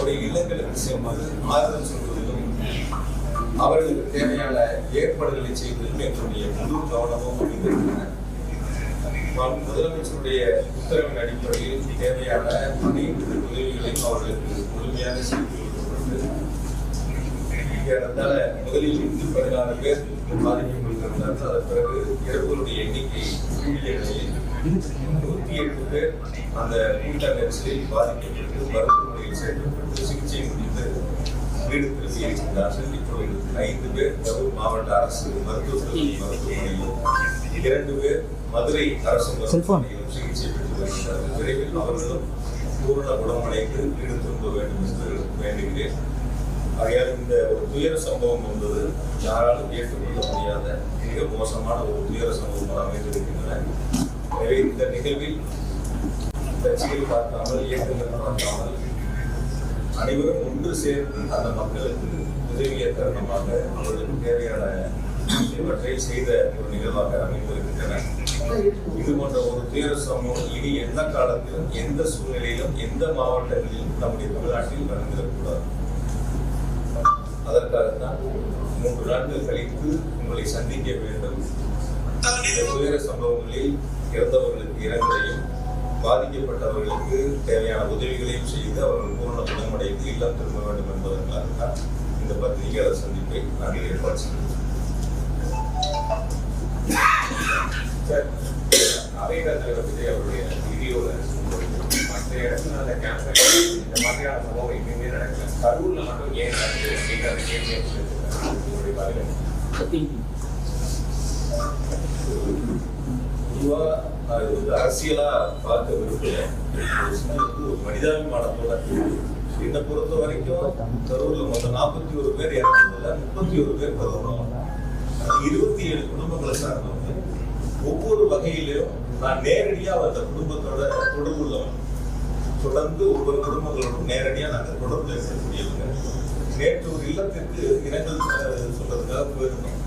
அவருடைய இல்லங்களுக்கு சென்று ஆறுதல் சொல்வதிலும் அவர்களுக்கு தேவையான ஏற்பாடுகளை செய்வதிலும் எங்களுடைய முழு கவனமும் அமைந்திருக்கின்றன. முதலமைச்சருடைய உத்தரவின் அடிப்படையில் தேவையான அனைத்து உதவிகளையும் அவர்களுக்கு முழுமையாக செய்து கொடுக்கப்பட்டு முதலில் 16 பேர் பாதிக்கப்பட்டிருந்தார்கள். அதன் பிறகு இறப்புகளுடைய எண்ணிக்கை கூடிய நிலையில் 108 பேர் அந்த கூட்ட நெரிசலில் பாதிக்கப்பட்டு மருத்துவமனையில் சேர்க்கப்பட்டு சிகிச்சை முடித்து வீடு திரும்பி இருக்கின்றார்கள். இப்பொழுது 5 பேர் கரூர் மாவட்ட அரசு மருத்துவமனையிலும் 2 பேர் மதுரை அரசு மருத்துவமனையிலும் சிகிச்சை பெற்று வருகிறார்கள். விரைவில் அவர்களும் பூரண குணமடைந்து வீடு திரும்ப வேண்டும் என்று வேண்டுகிறேன். ஆகையால் இந்த ஒரு துயர சம்பவம் என்பது யாராலும் ஏற்றுக்கொள்ள முடியாத மிக மோசமான ஒரு துயர சம்பவமாக அமைந்திருக்கின்றன. எனவே இந்த நிகழ்வில் கட்சிகள் பார்க்காமல் இயக்கங்கள் பார்க்காமல் அனைவரும் ஒன்று சேர்ந்து அந்த மக்களுக்கு உதவிய தருணமாக அவர்களுக்கு தேவையான இவற்றை செய்த ஒரு நிகழ்வாக அமைந்திருக்கின்றன. இது போன்ற ஒரு துயர சம்பவம் இனி எந்த காலத்திலும் எந்த சூழ்நிலையிலும் எந்த மாவட்டங்களிலும் நம்முடைய தமிழ்நாட்டில் நடந்திடக்கூடாது. அதற்காகத்தான் 3 நாட்கள் கழித்து உங்களை சந்திக்க வேண்டும். துயர சம்பவங்களில் இறந்தவர்களுக்கு இரங்கலையும் பாதிக்கப்பட்டவர்களுக்கு தேவையான உதவிகளையும் செய்து அவர்கள் பூரண குணமடைந்து இல்லம் திரும்ப வேண்டும் என்பதற்காகத்தான் இந்த பத்திரிகையாளர் சந்திப்பை நாங்கள் ஏற்பாடு செய்தோம். தலைவர் விஜய் அவருடைய வீடியோவில் மற்ற இடத்துல அந்த கேம்பெயின் இந்த மாதிரியான சம்பவம் எங்கேயுமே நடக்கல, கரூர்ல மட்டும் ஏன் நடக்குது அப்படிங்கிற கேள்வி உங்களுடைய பதில். பொதுவாக அரசியலா பார்க்க விரும்பல, ஒரு மனிதாபிமானத்தோட என்னை பொறுத்த வரைக்கும் கரூர்ல மொத்தம் 41 பேர் இறந்ததுல 31 பேர் கரூர் 27 குடும்பங்களை சார்ந்தவங்க. ஒவ்வொரு வகையிலும் நான் நேரடியா அந்த குடும்பத்தோட தொடர்பு உள்ளவன். தொடர்ந்து ஒவ்வொரு குடும்பங்களோடும் நேரடியா நாங்கள் தொடர்பு இருக்கக்கூடியவங்க. நேற்று ஒரு இல்லத்திற்கு இரங்கல் சொல்றதுக்காக போயிருந்தோம்.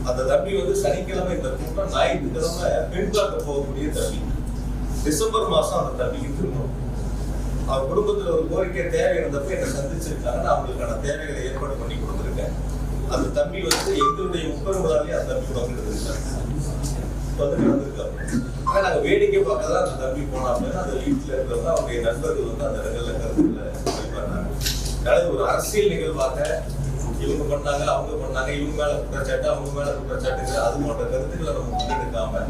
அந்த தம்பி சனிக்கிழமை இந்த கூட்டம், ஞாயிற்றுக்கிழமை பெண் பார்க்க போகக்கூடிய தம்பி. டிசம்பர் மாசம் அந்த தம்பிக்கு திரும்பணும். அவர் குடும்பத்துல ஒரு கோரிக்கை தேவை இருந்தப்ப என்னை சந்திச்சிருக்காங்க. அவங்களுக்கான தேவைகளை ஏற்பாடு பண்ணி கொடுத்துருக்கேன். அந்த தம்பி எங்களுடைய முப்பெருங்களாலே அந்த தம்பி பங்கெடுத்திருக்காங்க. ஆனா நாங்க வேடிக்கை பார்க்கதான் அந்த தம்பி போனாங்க. அந்த வீட்டுல இருக்கிறவங்க அவருடைய நண்பர்கள் அந்த இடங்கள்ல கருத்துல சொல்லிப்பாங்க. ஒரு அரசியல் நிகழ்வாக இவங்க பண்ணாங்க, அவங்க பண்ணாங்க, இவங்க மேல குற்றச்சாட்டு, அவங்க மேல குற்றச்சாட்டு, அது போன்ற கருத்துக்களை நம்ம முன்னெடுக்காம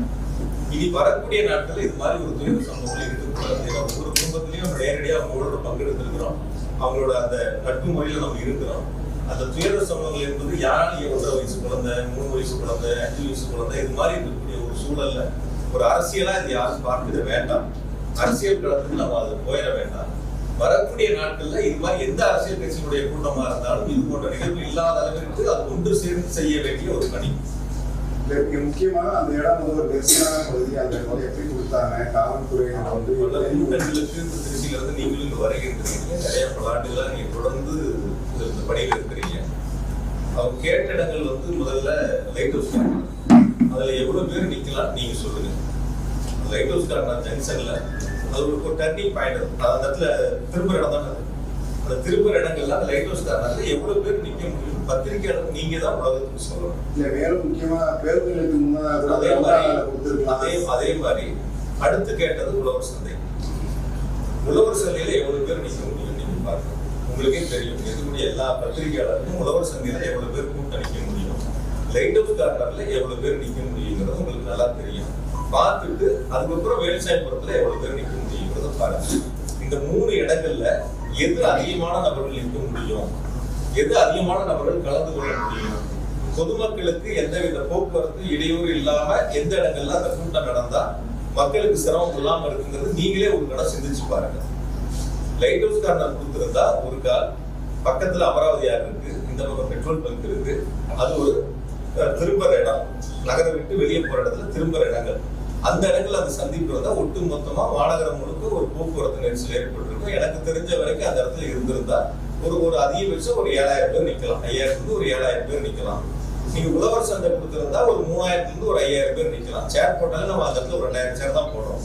இனி வரக்கூடிய நாட்கள் இது மாதிரி ஒரு துயர சம்பவங்கள் இருக்கக்கூடாது. ஒவ்வொரு குடும்பத்திலையும் நேரடியாக அவங்களோட பங்கெடுத்திருக்கிறோம். அவங்களோட அந்த நட்பு முறையில நம்ம இருக்கிறோம். அந்த துயர சம்பவங்கள் என்பது யாராலும் 1.5 வயசு குழந்தை, 3 வயசு குழந்தை, 5 வயசு குழந்தை, இது மாதிரி இருக்கக்கூடிய ஒரு சூழல்ல ஒரு அரசியலா இது யாரும் பார்த்துட வேண்டாம். அரசியல் களத்துக்கு நம்ம அது போயிட வேண்டாம். வரக்கூடிய நாட்கள்ல இது மாதிரி எந்த அரசியல் கட்சியினுடைய கூட்டமா இருந்தாலும் இது போன்ற நிகழ்வு இல்லாத அளவிற்கு அது ஒன்று சேர்ந்து செய்ய வேண்டிய ஒரு பணி. முக்கியமாக அந்த இடம் ஒரு பெருசான பகுதி. அந்த எப்படி கொடுத்தாங்க காவல்துறை கூட்டங்களுக்கு திருச்சியில இருந்து நீங்களும் இங்க வருகின்றீங்க. நிறைய பல ஆண்டுகளா நீங்க தொடர்ந்து இந்த பணியில் இருக்கிறீங்க. அவங்க கேட்ட இடங்கள் முதல்ல லைட் ஹவுஸ் கார்னர், அதுல எவ்வளவு பேர் நிக்கலாம் நீங்க சொல்லுங்க. லைட் ஹவுஸ் கார்னர் ஜங்ஷன்ல அது ஒரு டர்னிங் பாயிண்ட். அந்த இடத்துல திரும்புற இடம் தானே. அந்த திரும்புற இடங்கள்ல அந்த லைட் ஹவுஸ் கார்னர்ல எவ்வளவு பேர் நிக்க முடியும்? பத்திரிகையாளர் நீங்க தான் உலகத்துக்கு சொல்லணும். மேலும் முக்கியமா பேருந்துகளுக்கு அதே மாதிரி அடுத்து கேட்டது உழவர் சந்தை. உழவர் சந்தையில எவ்வளவு பேர் நிக்க முடியும் நீங்க பாருங்க. உங்களுக்கே தெரியும், இருக்கக்கூடிய எல்லா பத்திரிகையாளருக்கும் உழவர் சந்தையில எவ்வளவு பேர் கூட்டம் நிக்க முடியும், லைட் ஹவுஸ் கார்னர்ல எவ்வளவு பேர் நிக்க முடியுங்கிறது உங்களுக்கு நல்லா தெரியும். பார்த்துட்டு அதுக்கப்புறம் வேலுசாமிபுரத்துல எவ்வளவு பேர் நிக்க முடியுங்கிறத பாருங்க. இந்த 3 இடங்கள்ல எது அதிகமான நபர்கள் நிற்க முடியும், எது அதிகமான நபர்கள் கலந்து கொள்ள முடியும், பொதுமக்களுக்கு எந்தவித போக்குவரத்து இடையூறு இல்லாம எந்த இடங்கள்ல அந்த கூட்டம் நடந்தா மக்களுக்கு சிரமம் இல்லாம இருக்குங்கிறது நீங்களே ஒரு கடை சிந்திச்சு பாருங்க. லைட் ஹவுஸ் கார்னர் கொடுத்திருந்தா ஒரு கால் பக்கத்துல அமராவதியார் இருக்கு, இந்த பக்கம் பெட்ரோல் பங்க் இருக்கு, அது ஒரு திரும்புற இடம், நகரை விட்டு வெளியே போற இடத்துல திரும்புற இடங்கள். அந்த இடங்கள்ல அந்த சந்திப்பு வந்தா ஒட்டு மொத்தமா மாநகரம் முழுக்க ஒரு போக்குவரத்து நெரிசல் ஏற்பட்டிருக்கும். எனக்கு தெரிஞ்ச வரைக்கும் அந்த இடத்துல இருந்திருந்தா ஒரு அதிகபட்சம் ஒரு 7000 பேர் நிக்கலாம், 5000 ஒரு 7000 பேர் நிக்கலாம். நீங்க உழவர் சந்தை கொடுத்திருந்தா ஒரு 3000 ஒரு 5000 பேர் நிக்கலாம். சேர் போட்டாலும் நம்ம அந்த இடத்துல ஒரு 2000 சேர் தான் போடுறோம்.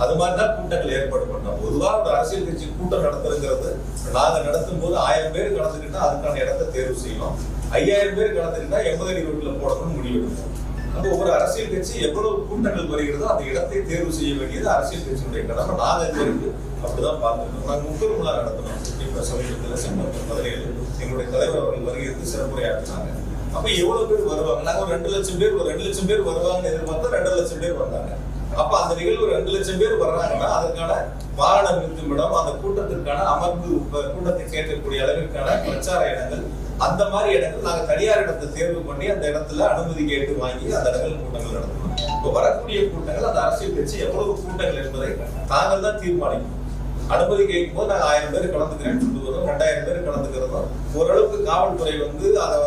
அது மாதிரிதான் கூட்டங்கள் ஏற்பாடு பண்ணோம். பொதுவா ஒரு அரசியல் கட்சி கூட்டம் நடத்துறதுங்கிறது நாங்க நடத்தும் போது 1000 பேர் கலந்துக்கிட்டா அதுக்கான இடத்தை தேர்வு செய்யணும். 5000 பேர் கலந்துக்கிட்டா 80 அடி ரோட்ல போடணும்னு முடிவெடுப்போம். அப்போ ஒரு அரசியல் கட்சி எவ்வளவு கூட்டங்கள் வருகிறதோ அந்த இடத்தை தேர்வு செய்ய வேண்டியது அரசியல் கட்சியினுடைய கடமை. நாங்க இருக்கு அப்படிதான் பார்த்துருக்கோம். நாங்க முப்பெருமுலா நடத்தணும். இப்ப சமீபத்தில் செப்டம்பர் 17 எங்களுடைய தலைவர் அவர்கள் வருகிறது சிறப்புரையாற்றினாங்க. அப்ப எவ்வளவு பேர் வருவாங்க? நாங்க ஒரு 2 லட்சம் பேர் 2 லட்சம் பேர் வருவாங்கன்னு எதிர்பார்த்தா 2 லட்சம் பேர் வந்தாங்க. அப்ப அந்த நிகழ்வு 2 லட்சம் பேர் வர்றாங்கன்னா அதுக்கான வாகன நிறுத்துமிடம், அந்த கூட்டத்திற்கான அமர்ந்து கூட்டத்தை கேட்கக்கூடிய அளவிற்கான பிரச்சார இடங்கள், அந்த மாதிரி இடங்கள் நாங்க தனியார் இடத்தை தேர்வு பண்ணி அந்த இடத்துல அனுமதி கேட்டு வாங்கி அந்த இடங்கள் கூட்டங்கள் நடத்தணும். இப்ப வரக்கூடிய கூட்டங்கள் அந்த அரசியல் கட்சி எவ்வளவு கூட்டங்கள் என்பதை தாங்கள் தான் தீர்மானிக்கணும். அனுமதி கேட்கும் போது நாங்க 1000 பேர் கலந்துக்கிறேன்னு சொல்லுவதும் 2000 பேர் கலந்துக்கிறதும் ஓரளவுக்கு காவல்துறை அதை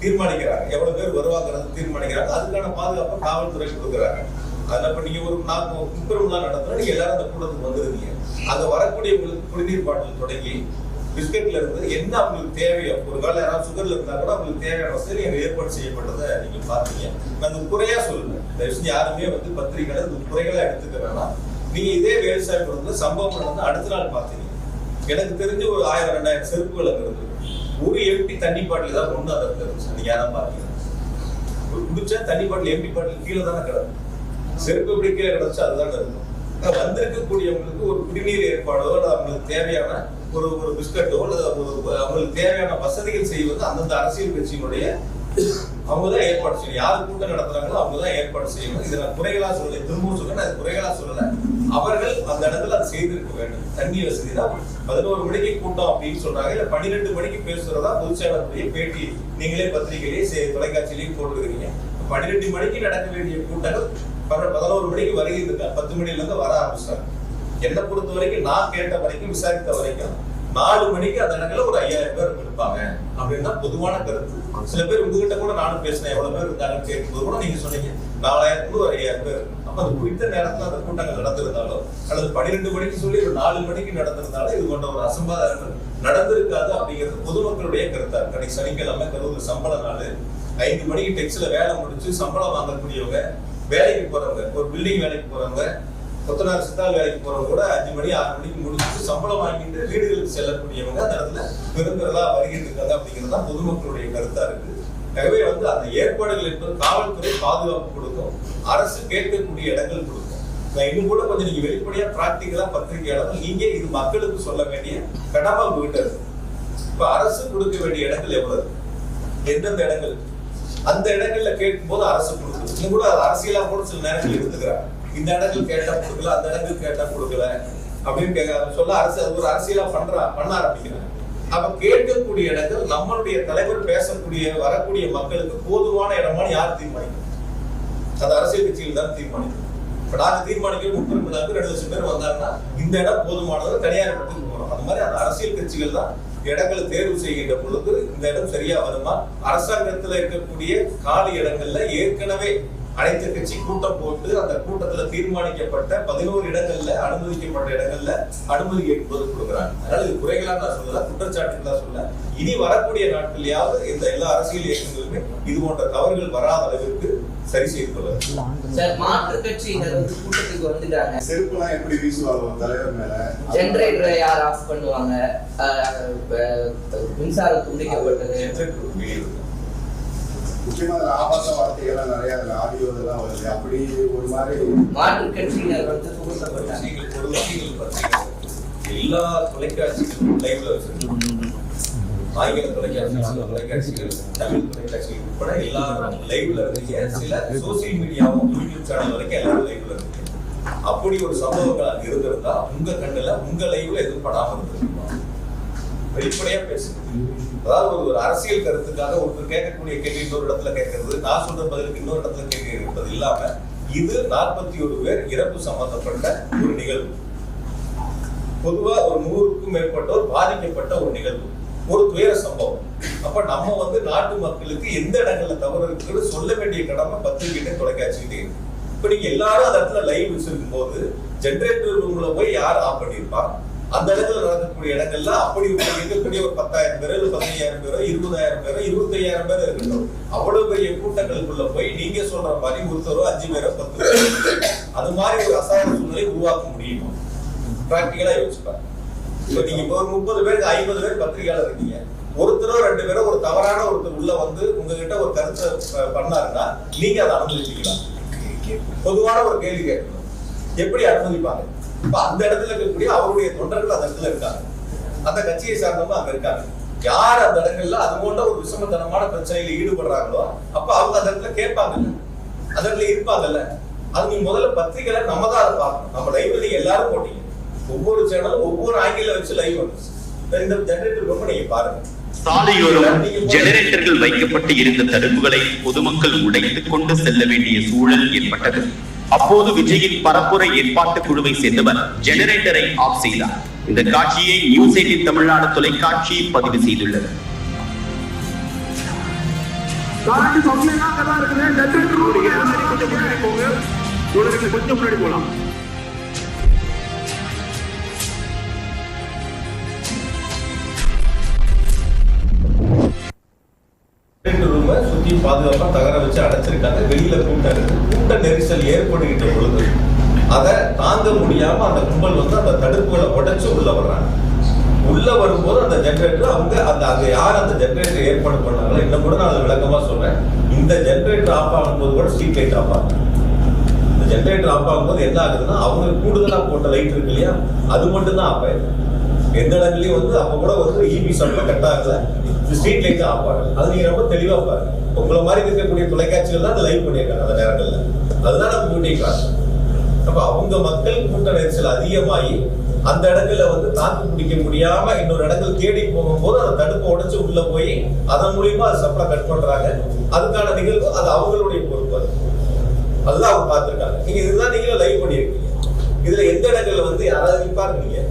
தீர்மானிக்கிறாங்க. எவ்வளவு பேர் வருவாங்கிறது தீர்மானிக்கிறாங்க. அதுக்கான பாதுகாப்பை காவல்துறை கொடுக்குறாங்க. அதுல இப்ப நீங்க ஒரு முப்பெருமுலா நடத்தினா நீங்க எல்லாரும் அந்த கூட்டத்துக்கு வந்துருந்தீங்க. அங்க வரக்கூடியவங்களுக்கு குடிநீர் பாட்டில் தொடங்கி பிஸ்கெட்ல இருந்து என்ன அவங்களுக்கு தேவையோ, ஒரு வேலை யாராவது சுகர்ல இருந்தா கூட அவங்களுக்கு தேவையான வசதி எங்க ஏற்பாடு செய்யப்பட்டதை நீங்க பாத்தீங்க. நான் குறையா சொல்லுவேன். தயவுசெய்து யாருமே பத்திரிகைகளை குறைகளா எடுத்துக்க வேணாம். நீங்க இதே விவசாயத்துல சம்பவம் நடந்து அடுத்த நாள் பாத்தீங்க. எனக்கு தெரிஞ்சு ஒரு 1000-2000 செருப்புகள் அங்க இருக்கு. ஒரு எம்டி தண்ணி பாட்டில் தான் ஒண்ணு அதை இருந்துச்சு. நீங்க யாரும் பாத்தீங்க ஒரு குடிச்சா தண்ணி பாட்டில் எம்டி பாட்டில் கீழே தானே கிடக்கும். செருப்பு எப்படி கீழே கிடச்சா அதுதான் இருக்கும். வந்திருக்கக்கூடியவங்களுக்கு ஒரு குடிநீர் ஏற்பாடோ அவங்களுக்கு தேவையான ஒரு பிஸ்கட்டோ அல்லது அவங்களுக்கு தேவையான வசதிகள் செய்வது அந்தந்த அரசியல் கட்சியினுடைய அவங்கதான் ஏற்பாடு செய்யணும். யாரு கூட்டம் நடத்துறாங்களோ அவங்கதான் ஏற்பாடு செய்யணும். இதை நான் குறைகளா சொல்லல, திரும்பவும் சொல்ல அது குறைகளா சொல்லல. அவர்கள் அந்த இடத்துல அதை செய்திருக்க வேண்டும். தண்ணி வசதி தான் 11 மணிக்கு கூட்டம் அப்படின்னு சொல்றாங்க. இல்ல 12 மணிக்கு பேசுறதா பொதுச்செயலாளருடைய பேட்டி நீங்களே பத்திரிகையிலேயே தொலைக்காட்சியிலையும் போட்டுருக்கீங்க. 12 மணிக்கு நடக்க வேண்டிய கூட்டங்கள் 11 மணிக்கு வருகிறது. 10 மணில இருந்து வர ஆரம்பிச்சாங்க. என்னை பொறுத்த வரைக்கும் நான் கேட்ட வரைக்கும் விசாரித்த வரைக்கும் 4 மணிக்கு அந்த இடத்துல ஒரு 5000 பேர் இருப்பாங்க அப்படின்னு தான் பொதுவான கருத்து. சில பேர் உங்ககிட்ட கூட நானும் பேசினேன், எவ்வளவு பேர் இருந்தாங்கன்னு கேட்கும்போது கூட நீங்க சொன்னீங்க 4000 ஒரு 5000 பேர். அப்ப அந்த குறித்த நேரத்துல அந்த கூட்டங்கள் நடந்திருந்தாலோ அல்லது 12 மணிக்கு சொல்லி ஒரு 4 மணிக்கு நடந்திருந்தாலும் இது போன்ற ஒரு அசம்பாவிதங்கள் நடந்திருக்காது அப்படிங்கிறது பொதுமக்களுடைய கருத்தா இருக்கு. அன்னைக்கு சனிக்கிழமை கரூர் சம்பள நாள். 5 மணிக்கு டெக்ஸ்ல வேலை முடிச்சு சம்பளம் வாங்கக்கூடியவங்க, வேலைக்கு போறவங்க, ஒரு பில்டிங் வேலைக்கு போறவங்க, கொத்தனார் சித்தால் வேலைக்கு போறவங்க கூட 5 மணி 6 மணிக்கு முடிச்சுட்டு சம்பளம் வாங்கிட்டு வீடுகளுக்கு செல்லக்கூடியவங்க அந்த இடத்துல பெருந்தரலா வருகின்றாங்க அப்படிங்கிறது தான் பொதுமக்களுடைய கருத்தா இருக்கு. ஆகவே அந்த ஏற்பாடுகள் என்பது காவல்துறை பாதுகாப்பு கொடுக்கும், அரசு கேட்கக்கூடிய இடங்கள் கொடுக்கும். நான் இன்னும் கூட கொஞ்சம் நீங்க வெளிப்படையா பிராக்டிக்கலா பத்திரிகையாளர்கள் நீங்க இது மக்களுக்கு சொல்ல வேண்டிய கடமை உங்ககிட்ட இருக்கு. இப்ப அரசு கொடுக்க வேண்டிய இடங்கள் எவ்வளவு, எந்தெந்த இடங்கள், அந்த இடங்கள்ல கேட்கும் போது அரசு கொடுக்குது. இன்னும் கூட அரசியலா கூட சில நேரங்கள் எடுத்துக்கிறாங்க. இந்த இடங்கள் கேட்டா கொடுக்கல, அந்த இடங்கள் கேட்டா கொடுக்கல அப்படின்னு சொல்ல அரசு ஒரு அரசியலா பண்ண ஆரம்பிக்கிறாங்க. அப்ப கேட்கக்கூடிய இடங்கள் நம்மளுடைய தலைவர் பேசக்கூடிய வரக்கூடிய மக்களுக்கு போதுமான இடமான யார் தீர்மானிக்கும்? அது அரசியல் கட்சியில் தான் தீர்மானிக்கும். இப்ப நாங்க தீர்மானிக்க 30 லட்சம் பேர் வந்தாங்கன்னா இந்த இடம் போதுமானது தனியார் இடத்துக்கு போறோம். அந்த மாதிரி அந்த அரசியல் கட்சிகள் தான் இடங்களை தேர்வு செய்கின்ற பொழுது இந்த இடம் சரியா வருமா? அரசாங்கத்துல இருக்கக்கூடிய காலி இடங்கள்ல ஏற்கனவே அனைத்து கட்சி கூட்டம் போட்டு அந்த கூட்டத்துல தீர்மானிக்கப்பட்ட 11 இடங்கள்ல அனுமதிக்கப்பட்ட இடங்கள்ல அனுமதி கேட்பது கொடுக்குறாங்க. அதனால இது குறைகளா நான் சொல்லல, குற்றச்சாட்டு தான் சொல்ல. இனி வரக்கூடிய நாட்களையாவது இந்த எல்லா அரசியல் இயக்கங்களுமே இது போன்ற தவறுகள் வராத அளவிற்கு சரி செய்து கொள்ளுங்க. சார், மாற்று கட்சியினர் கூட்டத்துக்கு வந்துட்டாங்க. செருப்புலாம் எப்படி வீசுவாங்க தலைவர் மேல? ஜெனரேட்டரை யார் ஆஃப் பண்ணுவாங்க? மின்சாரம் துண்டிக்கப்பட்டது. முக்கியமா ஆபாச வார்த்தைகள் நிறைய ஆடியோ இதெல்லாம் வருது. அப்படி ஒரு மாதிரி மாற்று கட்சியினர் புகுத்தப்பட்டாங்க. எல்லா தொலைக்காட்சிகளும் லைவ்ல வச்சிருக்காங்க. ஆங்கில தொலைக்காட்சிகள், தமிழ் தொலைக்காட்சிகள் உட்பட எல்லாரும் லைவ்ல இருக்கீங்க. சில சோசியல் மீடியாவும் யூடியூப் சேனல் வரைக்கும் எல்லாரும் லைவ்ல இருக்கீங்க. அப்படி ஒரு சம்பவங்கள் இருந்திருந்தா உங்க கண்ணுல உங்க லைவ்ல எதுவும் படாம இருந்திருக்குமா? வெளிப்படையா பேசுங்க. அதாவது ஒரு அரசியல் கருத்துக்காக ஒருத்தர் கேட்கக்கூடிய கேள்வி இன்னொரு இடத்துல கேட்கறது, நான் சொல்ற பதிலுக்கு இன்னொரு இடத்துல கேட்கிறது இல்லாம இது 41 பேர் இறப்பு சம்பந்தப்பட்ட ஒரு நிகழ்வு. பொதுவா ஒரு 100க்கும் மேற்பட்டோர் பாதிக்கப்பட்ட ஒரு நிகழ்வு, ஒரு துயர சம்பவம். அப்ப நம்ம நாட்டு மக்களுக்கு எந்த இடங்கள்ல தவறு இருக்குன்னு சொல்ல வேண்டிய கடமை பத்திரிகையிட்ட தொலைக்காட்சிகிட்டே இருக்கு. இப்ப நீங்க எல்லாரும் அந்த இடத்துல லைவ் வச்சிருக்கும் போது ஜெனரேட்டர் ரூம்ல போய் யார் ஆஃப் பண்ணிருப்பா? அந்த இடத்துல நடக்கக்கூடிய இடங்கள்ல அப்படி இருக்கக்கூடிய ஒரு 10,000 பேரோ 15,000 பேரோ 20,000 பேரோ 25,000 பேரோ இருக்கட்டும், அவ்வளவு பெரிய கூட்டங்களுக்குள்ள போய் நீங்க சொல்ற மாதிரி ஒருத்தரோ 5 பேரோ 10 பேரோ அது மாதிரி ஒரு அசாதாரண சூழ்நிலை உருவாக்க முடியுமா? பிராக்டிகலா யோசிப்பாரு. இப்ப நீங்க இப்போ ஒரு 30 பேருக்கு 50 பேர் பத்திரிகையாளர் இருக்கீங்க, ஒருத்தரோ 2 பேரோ ஒரு தவறான ஒருத்தர் உள்ள வந்து உங்ககிட்ட ஒரு கருத்தை பண்ணாருன்னா நீங்க அதை அனுமதிப்பீங்களா? பொதுவான ஒரு கேள்வி கேட்கணும், எப்படி அனுமதிப்பாங்க? இப்ப அந்த இடத்துல இருக்கக்கூடிய அவருடைய தொண்டர்கள் அந்த இடத்துல இருக்காங்க, அந்த கட்சியை சார்ந்தவங்க அங்க இருக்காங்க. யார் அந்த இடங்கள்ல அது போன்ற ஒரு விஷமத்தனமான பிரச்சனையில ஈடுபடுறாங்களோ அப்ப அவங்க அந்த இடத்துல கேட்பாங்கல்ல, அந்த இடத்துல இருப்பாங்கல்ல. அது நீங்க முதல்ல பத்திரிகையில நம்ம தான் அதை பார்க்கணும். நம்ம லைவ்ல நீங்க எல்லாரும் போட்டீங்க, ஒவ்வொரு சேனலும் ஒவ்வொரு ஆங்கில வச்சு லைவ் வந்துச்சு. இந்த ஜெனரேட்டர் ரொம்ப நீங்க பாருங்க. சாலையோரம் ஜெனரேட்டர்கள் வைக்கப்பட்டு இருந்த தடுப்புகளை பொதுமக்கள் உடைத்துக் கொண்டு செல்ல வேண்டிய சூழல் ஏற்பட்டது. அப்போது விஜயின் பரப்புரை ஏற்பாட்டு குழுவை சேர்ந்தவர் ஜெனரேட்டரை ஆஃப் செய்தார். இந்த காட்சியை நியூஸ் 18 தமிழ்நாடு தொலைக்காட்சி பதிவு செய்துள்ளது. கொஞ்சம் முன்னாடி போலாம். சுத்தி பாதுகாப்பா தகர வச்சு அடைச்சிருக்காங்க. வெளியில கூட்ட நெரிசல் ஏற்படுகின்ற பொழுது அதை தாங்க முடியாம அந்த கும்பல் வந்து அந்த தடுப்புகளை உடைச்சு உள்ள வர்றாங்க. உள்ள வரும்போது அந்த ஜெனரேட்டர் அவங்க அந்த யார் அந்த ஜெனரேட்டர் ஏற்பாடு பண்ணாங்களோ, இன்னும் கூட நான் அதை விளக்கமா சொல்றேன். இந்த ஜெனரேட்டர் ஆஃப் ஆகும்போது கூட ஸ்ட்ரீட் லைட் ஆஃப் ஆகும். இந்த ஜெனரேட்டர் ஆஃப் ஆகும்போது என்ன ஆகுதுன்னா அவங்க கூடுதலா போட்ட லைட் இருக்கு இல்லையா, அது மட்டும் தான் ஆஃப் ஆயிடுது. எந்த இடங்களையும் வந்து அப்ப கூட வந்து இபி சப்ளை கட் ஆகல, ஸ்ட்ரீட் லைட் ஆஃப் ஆகுது. அது நீங்க ரொம்ப தெளிவா பாருங்க. உங்களை மாதிரி இருக்கக்கூடிய தொலைக்காட்சிகள் தான் லைவ் பண்ணியிருக்காங்க அந்த நேரங்கள்ல. அதுதான் நம்ம டியூட்டி கிளாஸ். அப்ப அவங்க மக்கள் கூட்ட நெரிசல் அதிகமாகி அந்த இடங்கள்ல வந்து தாக்கு பிடிக்க முடியாம இன்னொரு இடங்கள் தேடி போகும்போது அந்த தடுப்பை உடைச்சு உள்ள போய் அதன் மூலியமா அது சப்ளை கட் பண்றாங்க. அதுக்கான நிகழ்வு அது அவங்களுடைய பொறுப்பு. அதுதான் அவங்க பார்த்திருக்காங்க. நீங்க இதுதான் நீங்க லைவ் பண்ணியிருக்கீங்க. இதுல எந்த இடங்கள்ல வந்து யாராவது பாருங்க, நீங்க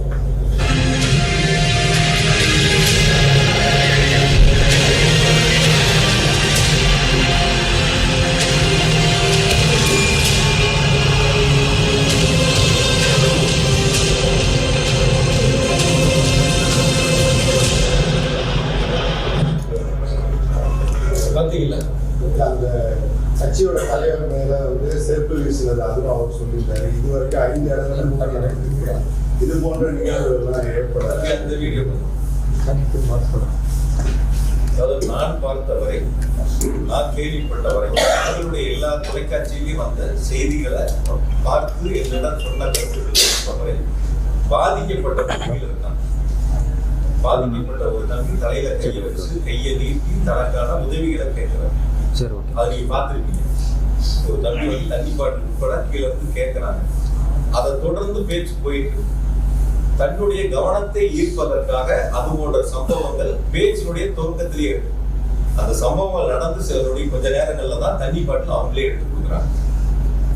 பாத்தீங்களா? அந்த கட்சியோட தலைவர் மேல வந்து செருப்பு வீசினது அதுவும் அவர் சொல்லியிருந்தாரு. இது வரைக்கும் 5 இடத்துல நடந்திருக்கு. இது போன்ற நிகழ்வுகள்லாம் ஏற்படாது. அந்த வீடியோ அதாவது நான் பார்த்தவரை, நான் கேள்விப்பட்டவரை, அவர்களுடைய எல்லா தொலைக்காட்சியிலையும் அந்த செய்திகளை பார்த்து என்னிடம் சொன்ன கருத்துக்களை பாதிக்கப்பட்ட பகுதியில் இருக்காங்க. பாதிக்கப்பட்ட ஒரு தம்பி தலையில கையை வச்சு கையை நீட்டி தனக்கான உதவிகளை கேட்கிறார். அது நீங்க பார்த்திருக்கீங்க. ஒரு தம்பி வந்து தண்ணி பாட்டில் உட்பட கீழே இருந்து கேட்கிறாங்க. அதை தொடர்ந்து பேச்சு போயிட்டு தன்னுடைய கவனத்தை ஈர்ப்பதற்காக அது போன்ற சம்பவங்கள் பேச்சினுடைய துவக்கத்திலேயே இருக்கு. அந்த சம்பவங்கள் நடந்து சிலருடைய கொஞ்ச நேரங்கள்ல தான் தண்ணி பாட்டில் அவங்களே எடுத்து கொடுக்குறாங்க.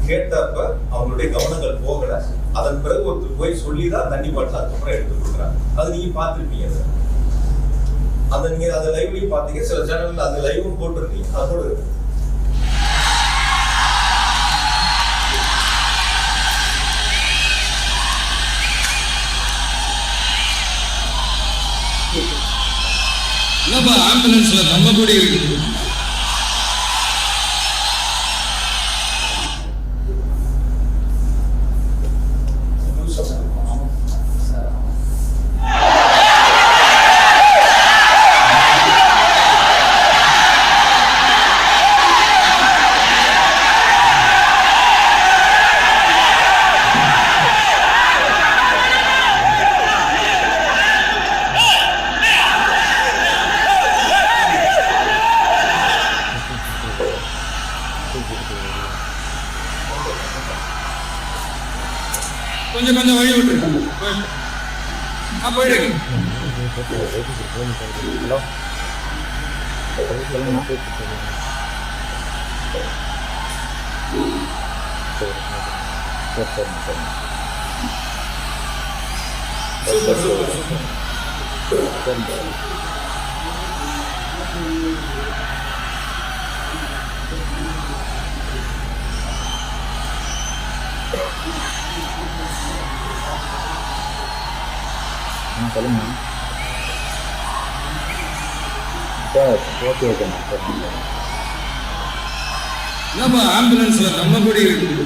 கேட்டப்ப அவங்களுடைய கவனங்கள் போகல. அதன் பிறகு ஒருத்தர் போய் சொல்லிதான் தண்ணி பாட்டில் அதுக்கப்புறம் எடுத்து கொடுக்குறாங்க. அது நீங்க பார்த்திருப்பீங்க. அதை நீங்க அதை லைவ்லயும் பாத்தீங்க. சில சேனல்ல அந்த லைவும் போட்டிருக்கீங்க. அதோட இருக்கு. ஆம்புலன்ஸ்ல நம்ம கூட இருக்குது. கொஞ்சம் கொஞ்சம் வழி விட்டுருக்காங்க. போயிடுங்க. சொல்லுங்க சார். ஓகேண்ணா என்னப்பா ஆம்புலன்ஸ்ல நம்ம கூட இருக்குது.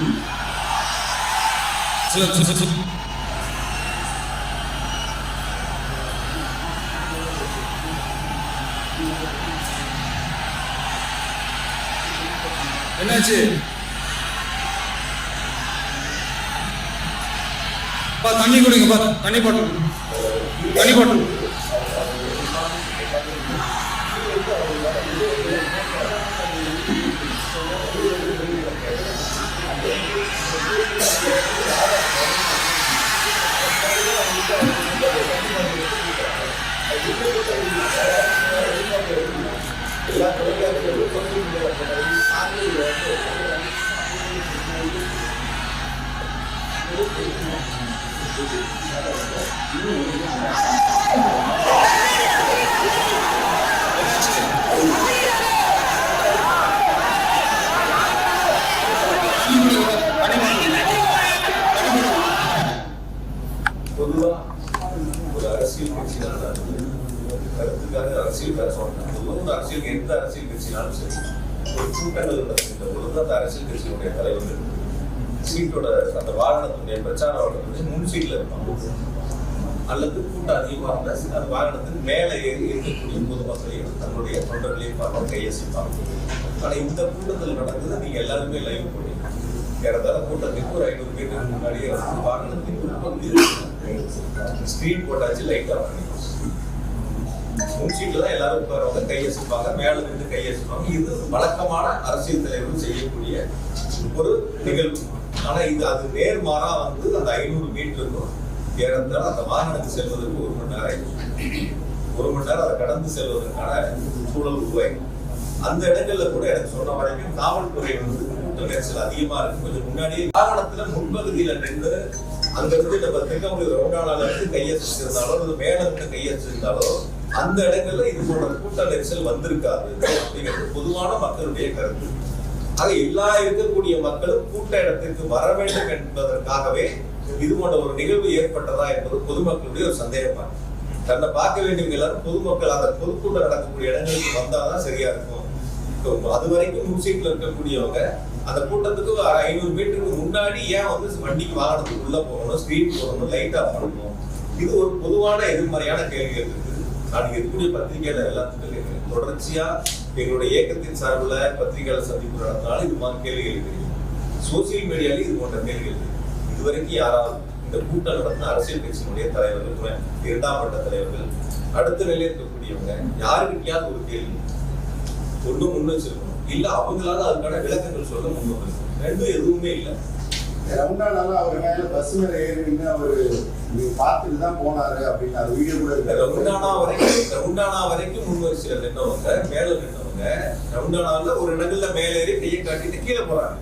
என்னாச்சு? தண்ணி குடிங்கப்பா. தண்ணி போட்டு பொதுவா ஒரு அரசியல் கட்சினால கருத்துக்காக அரசியல் சொல்றாங்க. ஒரு அரசியல் எந்த அரசியல் கட்சினாலும் சரி ஒரு கூட்டங்கள் நடக்கின்ற பொழுது அந்த அரசியல் கட்சியினுடைய தலைவர்கள் சீட்டோட அந்த வாகனத்துடைய பிரச்சார வாகனத்துடைய முன் சீட்ல இருப்பாங்க, அல்லது கூட்டம் அதிகமாக இருந்தால் அந்த வாகனத்துக்கு மேலே ஏறி இருக்கக்கூடிய பொதுமக்களையும் தன்னுடைய தொண்டர்களையும் பார்த்து கையசிப்பாங்க. ஆனா இந்த கூட்டத்தில் நடந்தது நீங்க எல்லாருமே லைவ் போட்டீங்க. ஏறதால கூட்டத்துக்கு ஒரு 500 மீட்டருக்கு முன்னாடியே வந்து வாகனத்துக்கு ஸ்கிரீன் போட்டாச்சு, லைட்டா பண்ணி முன்சீட்ல தான் எல்லாரும் உட்காரவங்க கையசிப்பாங்க, மேல இருந்து கையசிப்பாங்க. இது வழக்கமான அரசியல் தலைவர்கள் செய்யக்கூடிய ஒரு நிகழ்வு. ஆனா இது அது நேர்மாறா வந்து அந்த 500 மீட்டருக்கும் ஏறந்தாலும் அந்த வாகனத்துக்கு செல்வதற்கு 1 மணி நேரம் அதை கடந்து செல்வதற்கான சூழல் உருவாயிடும். அந்த இடங்கள்ல கூட எனக்கு சொன்ன வரைக்கும் காவல்துறை வந்து கூட்ட நெரிசல் அதிகமா இருக்கு. கொஞ்சம் முன்னாடியே வாகனத்துல முன்பகுதியில நின்று அங்க இருந்து நம்ம திருக்கம்பி ரவுண்டானால இருந்து கையெழுத்திருந்தாலோ அல்லது மேல இருந்து கையெழுத்திருந்தாலோ அந்த இடங்கள்ல இது போன்ற கூட்ட நெரிசல் வந்திருக்காது அப்படிங்கிறது பொதுவான மக்களுடைய கருத்து. ஆக எல்லா இருக்கக்கூடிய மக்களும் கூட்ட இடத்திற்கு வர வேண்டும் என்பதற்காகவே இது போன்ற ஒரு நிகழ்வு ஏற்பட்டதா என்பது பொதுமக்களுடைய ஒரு சந்தேகமா. தன்னை பார்க்க வேண்டியவங்க எல்லாரும் பொதுமக்கள் அந்த பொதுக்கூட்டம் நடக்கக்கூடிய இடங்களுக்கு வந்தாதான் சரியா இருக்கும். அது வரைக்கும் முன்சீட்ல இருக்கக்கூடியவங்க அந்த கூட்டத்துக்கு 500 மீட்டருக்கு முன்னாடி ஏன் வந்து வண்டிக்கு வாகனத்துக்கு உள்ள போகணும், ஸ்கிரீன் போடணும், லைட்டா பண்ணணும்? இது ஒரு பொதுவான எதிர்மறையான கேள்விகள் இருக்கு. நான் இருக்கக்கூடிய பத்திரிகையாளர் எல்லாத்துக்கும் கேட்கிறேன். தொடர்ச்சியா எங்களுடைய இயக்கத்தின் சார்பில் பத்திரிகையாளர் சந்திப்பு நடத்தினாலும் இது மாதிரி கேள்விகள் இருக்கு. சோசியல் மீடியாலே இது போன்ற கேள்விகள் இருக்கு. இதுவரைக்கும் யாராவது இந்த கூட்டம் நடத்தின அரசியல் கட்சியினுடைய தலைவர்கள், 2ஆம் கட்ட தலைவர்கள், அடுத்த நிலையில் இருக்கக்கூடியவங்க யாருக்கிட்டையாவது ஒரு கேள்வி ஒண்ணு முன் வச்சிருக்கணும், இல்ல அவங்களால அதுக்கான விளக்கங்கள் சொல்ல முன் வந்திருக்கணும். ரெண்டும் எதுவுமே இல்லை. ரவுண்டானால அவர் மேல பஸ் மேல ஏறின்னு அவரு பார்த்துட்டு தான் போனாரு அப்படின்னு அது வீடியோ கூட இருக்கு. ரவுண்டானா வரைக்கும் முன் வரிசையில நின்றவங்க, மேல நின்றவங்க ரவுண்டானால ஒரு இடங்கள்ல மேல ஏறி கையை காட்டிட்டு கீழே போறாங்க.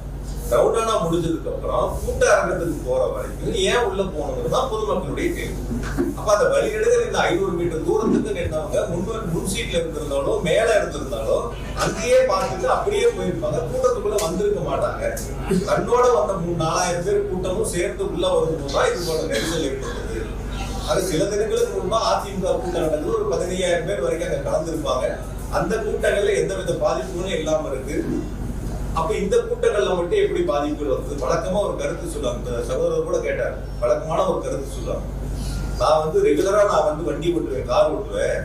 ரவுண்டானா முடிஞ்சதுக்கு அப்புறம் கூட்ட அரங்கத்துக்கு போற வரைக்கும் ஏன் உள்ள போகணுங்கிறது தான் பொதுமக்களுடைய கேள்வி. அப்ப அந்த வழிநெடுகிற இந்த 500 மீட்டர் தூரத்துக்கு நின்றவங்க முன் சீட்ல இருந்திருந்தாலோ மேல இருந்திருந்தாலோ அங்கேயே பார்த்துட்டு அப்படியே போயிருப்பாங்க, கூட்டத்துக்குள்ள வந்திருக்க மாட்டாங்க. தன்னோட வந்த 4000 பேர் கூட்டமும் சேர்ந்து உள்ள வரும்போதுதான் இது போல நெரிசல் ஏற்பட்டது. அது சில தினங்களுக்கு முன்பா அதிமுக கூட்டம் நடந்தது, ஒரு 15000 பேர் வரைக்கும் அங்க கலந்துருப்பாங்க. அந்த கூட்டங்கள்ல எந்தவித பாதிப்புகளும் இல்லாம இருக்கு. அப்ப இந்த கூட்டங்கள்ல மட்டும் எப்படி பாதிப்புகள் வருது? வழக்கமா ஒரு கருத்து சொல்லுவாங்க, இந்த சகோதரர் கூட கேட்டார், வழக்கமான ஒரு கருத்து சொல்லுவாங்க. நான் வந்து ரெகுலரா வண்டி ஓட்டுவேன், கார் ஓட்டுவேன்,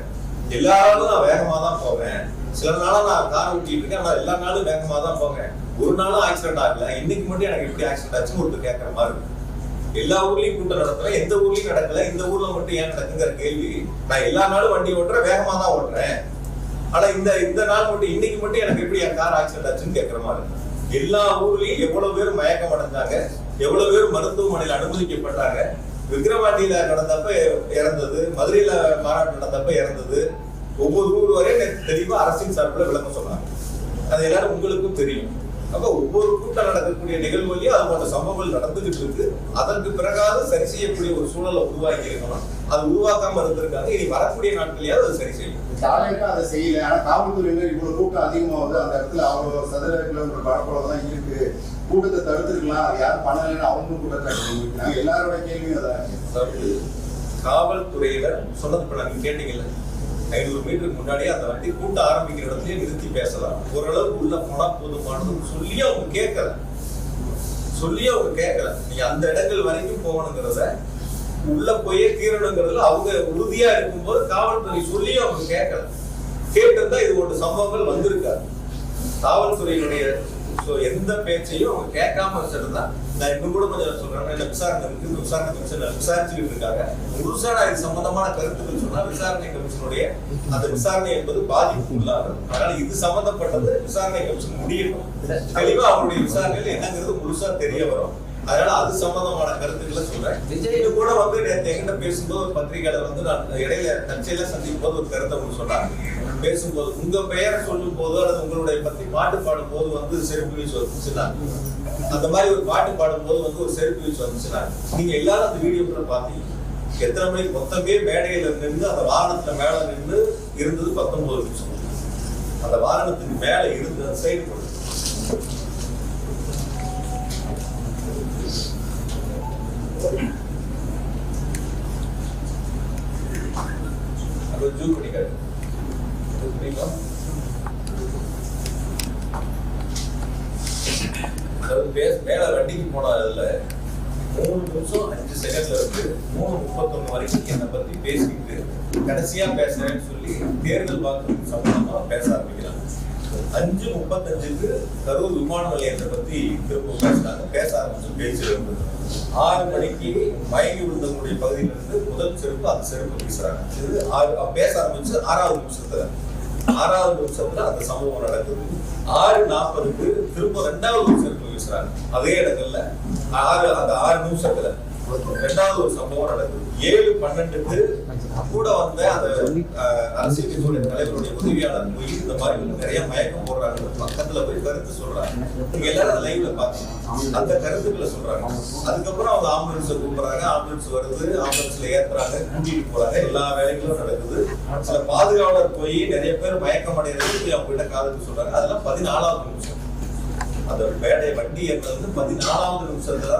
எல்லா நாளும் நான் வேகமா தான் போவேன். சில நாளா நான் கார் ஓட்டிட்டு இருக்கேன், ஆனா எல்லா நாளும் வேகமா தான் போவேன். ஒரு நாளும் ஆக்சிடென்ட் ஆகல, இன்னைக்கு மட்டும் எனக்கு எப்படி ஆக்சிடென்ட் ஆச்சுன்னு ஒருத்தர் கேட்கற மாதிரி இருக்கு. எல்லா ஊர்லயும் கூட்டம் நடத்துறேன், எந்த ஊர்லயும் நடக்கல, இந்த ஊர்ல மட்டும் ஏன் நடக்குங்கிற கேள்வி. நான் எல்லா நாளும் வண்டி ஓட்டுறேன், வேகமா தான் ஓட்டுறேன், ஆனா இந்த நாள் மட்டும் இன்னைக்கு மட்டும் எனக்கு எப்படி என் கார் ஆக்சிடென்ட் ஆச்சுன்னு கேட்கற மாதிரி இருக்கு. எல்லா ஊர்லயும் எவ்வளவு பேர் மயக்கம் அடைஞ்சாங்க, எவ்வளவு பேர் மருத்துவமனையில் அனுமதிக்கப்பட்டாங்க, விக்கிரவாண்டியில நடந்தப்ப இறந்தது, மதுரையில மாநாட்டு நடந்தப்ப இறந்தது, ஒவ்வொரு ஊர் வரையும் தெளிவா அரசின் சார்பில் விளக்கம் சொன்னாங்க. அது எல்லாரும் உங்களுக்கும் தெரியும். அப்ப ஒவ்வொரு கூட்டம் நடக்கக்கூடிய நிகழ்வுலையும் அது போன்ற சம்பவங்கள் நடந்துகிட்டு இருக்கு. அதற்கு பிறகாவது சரி செய்யக்கூடிய ஒரு சூழலை உருவாக்கி இருக்கணும். அது உருவாக்காம இருந்திருக்காங்க. இனி வரக்கூடிய நாட்களையாவது அது சரி செய்யும். தாலேக்கா அதை செய்யல. ஆனா காவல்துறையினர் இவ்வளவு கூட்டம் அதிகமாகுது, அந்த இடத்துல அவ்வளவு சதுர கிலோமீட்டர் பரப்பளவுதான் இருக்கு, கூட்டத்தை தடுத்துருக்கலாம், அது யாரும் பண்ணலன்னு அவங்க கூட்டத்தை எல்லாரோட கேள்வியும் அதான். காவல்துறையினர் சொன்னது இப்ப நாங்க கேட்டீங்கல்ல, 500 மீட்டருக்கு முன்னாடியே அந்த வண்டி கூட்ட ஆரம்பிக்கிற இடத்துலயே நிறுத்தி பேசலாம், ஓரளவுக்கு உள்ள போனா போதுமானது சொல்லி அவங்க கேட்கல. நீங்க அந்த இடங்கள் வரைக்கும் போகணுங்கிறத உள்ள போயே தீரணுங்கிறதுல அவங்க உறுதியா இருக்கும்போது காவல்துறை சொல்லி அவங்க கேட்கல. கேட்டிருந்தா இது ஒரு சம்பவங்கள் வந்திருக்காது. காவல்துறையினுடைய எந்த பேச்சையும் அவங்க கேட்காம வச்சிருந்தா, நான் இன்னும் கூட கொஞ்சம் சொல்றேன், இந்த விசாரணை இருக்கு, விசாரணை கமிஷன் விசாரிச்சுக்கிட்டு இருக்காங்க. முழுசா இது சம்பந்தமான கருத்துக்கள் சொன்னா விசாரணை கமிஷனுடைய அந்த விசாரணை என்பது பாதிப்பு உள்ளாகும். அதனால இது சம்பந்தப்பட்டது விசாரணை கமிஷன் முடியணும். தெளிவா அவருடைய விசாரணையில் என்னங்கிறது முழுசா தெரிய வரும். அதனால அது சம்பந்தமான கருத்துக்களை சொல்றேன். இது கூட நேற்று என்கிட்ட பேசும்போது ஒரு பத்திரிகையாளர் நான் இடையில தற்செயல சந்திக்கும் போது ஒரு கருத்தை ஒன்று சொன்னாங்க. பேசும்போது உங்க பெயரை சொல்லும் போது அல்லது உங்களுடைய பத்தி பாட்டு பாடும் போது செருப்பு வீச்சு வந்துச்சுன்னா, அந்த மாதிரி ஒரு பாட்டு பாடும் போது ஒரு செருப்பு வீச்சு வந்துச்சுன்னா, நீங்க எல்லாரும் அந்த வீடியோக்குள்ள பாத்தீங்க. எத்தனை மணிக்கு மொத்தமே மேடையில நின்று அந்த வாகனத்துல மேல நின்று இருந்தது 19 நிமிஷம். அந்த வாகனத்துக்கு மேல இருந்து அந்த சைடு போட்டு ஜூம் பண்ணிக்காரு. மேல வண்டிக்கு போனதுல 3 நிமிஷம் 5 செகண்ட்ல இருந்து 3:31 வரைக்கும் என்னை பத்தி பேசிக்கிட்டு கடைசியா பேசுறேன்னு சொல்லி தேர்தல் வாக்கு சம்பந்தமா பேச ஆரம்பிக்கிறாங்க. 5:35க்கு கரூர் விமான நிலையத்தை பத்தி திரும்ப பேசினாங்க. பேச ஆரம்பிச்சு பேச்சு இருந்தது. 6 மணிக்கு மயங்கி விழுந்தவங்களுடைய பகுதியிலிருந்து முதல் செருப்பு அந்த செருப்பு பேசுறாங்க. இது பேச ஆரம்பிச்சு 6வது நிமிஷத்துல அந்த சம்பவம் நடக்குது. 6:40க்கு திரும்ப 2வது செருப்பு வீசுறாங்க. அதே இடங்கள்ல அந்த 6 நிமிஷத்துல 2வது ஒரு சம்பவம் நடக்குது. 7:12க்கு கூட வந்த அந்த அரசியல் கட்சியுடைய தலைவருடைய உதவியாளர் போய் இந்த மாதிரி நிறைய மயக்கம் போடுறாங்க, பக்கத்துல போய் கருத்து சொல்றாங்க. நீங்க எல்லாரும் லைவ்ல பாத்தீங்க, அந்த கருத்துக்களை சொல்றாங்க. அதுக்கப்புறம் அவங்க ஆம்புலன்ஸை கூப்பிடுறாங்க, ஆம்புலன்ஸ் வருது, ஆம்புலன்ஸ்ல ஏத்துறாங்க, கூட்டிட்டு போறாங்க, எல்லா வேலைகளும் நடக்குது. சில பாதுகாவலர் போய் நிறைய பேர் மயக்கம் அடைகிறது அவங்க கிட்ட காதுக்கு சொல்றாங்க. அதெல்லாம் 14வது நிமிஷம். அந்த வேலை வண்டி என்பது 14வது நிமிஷத்துல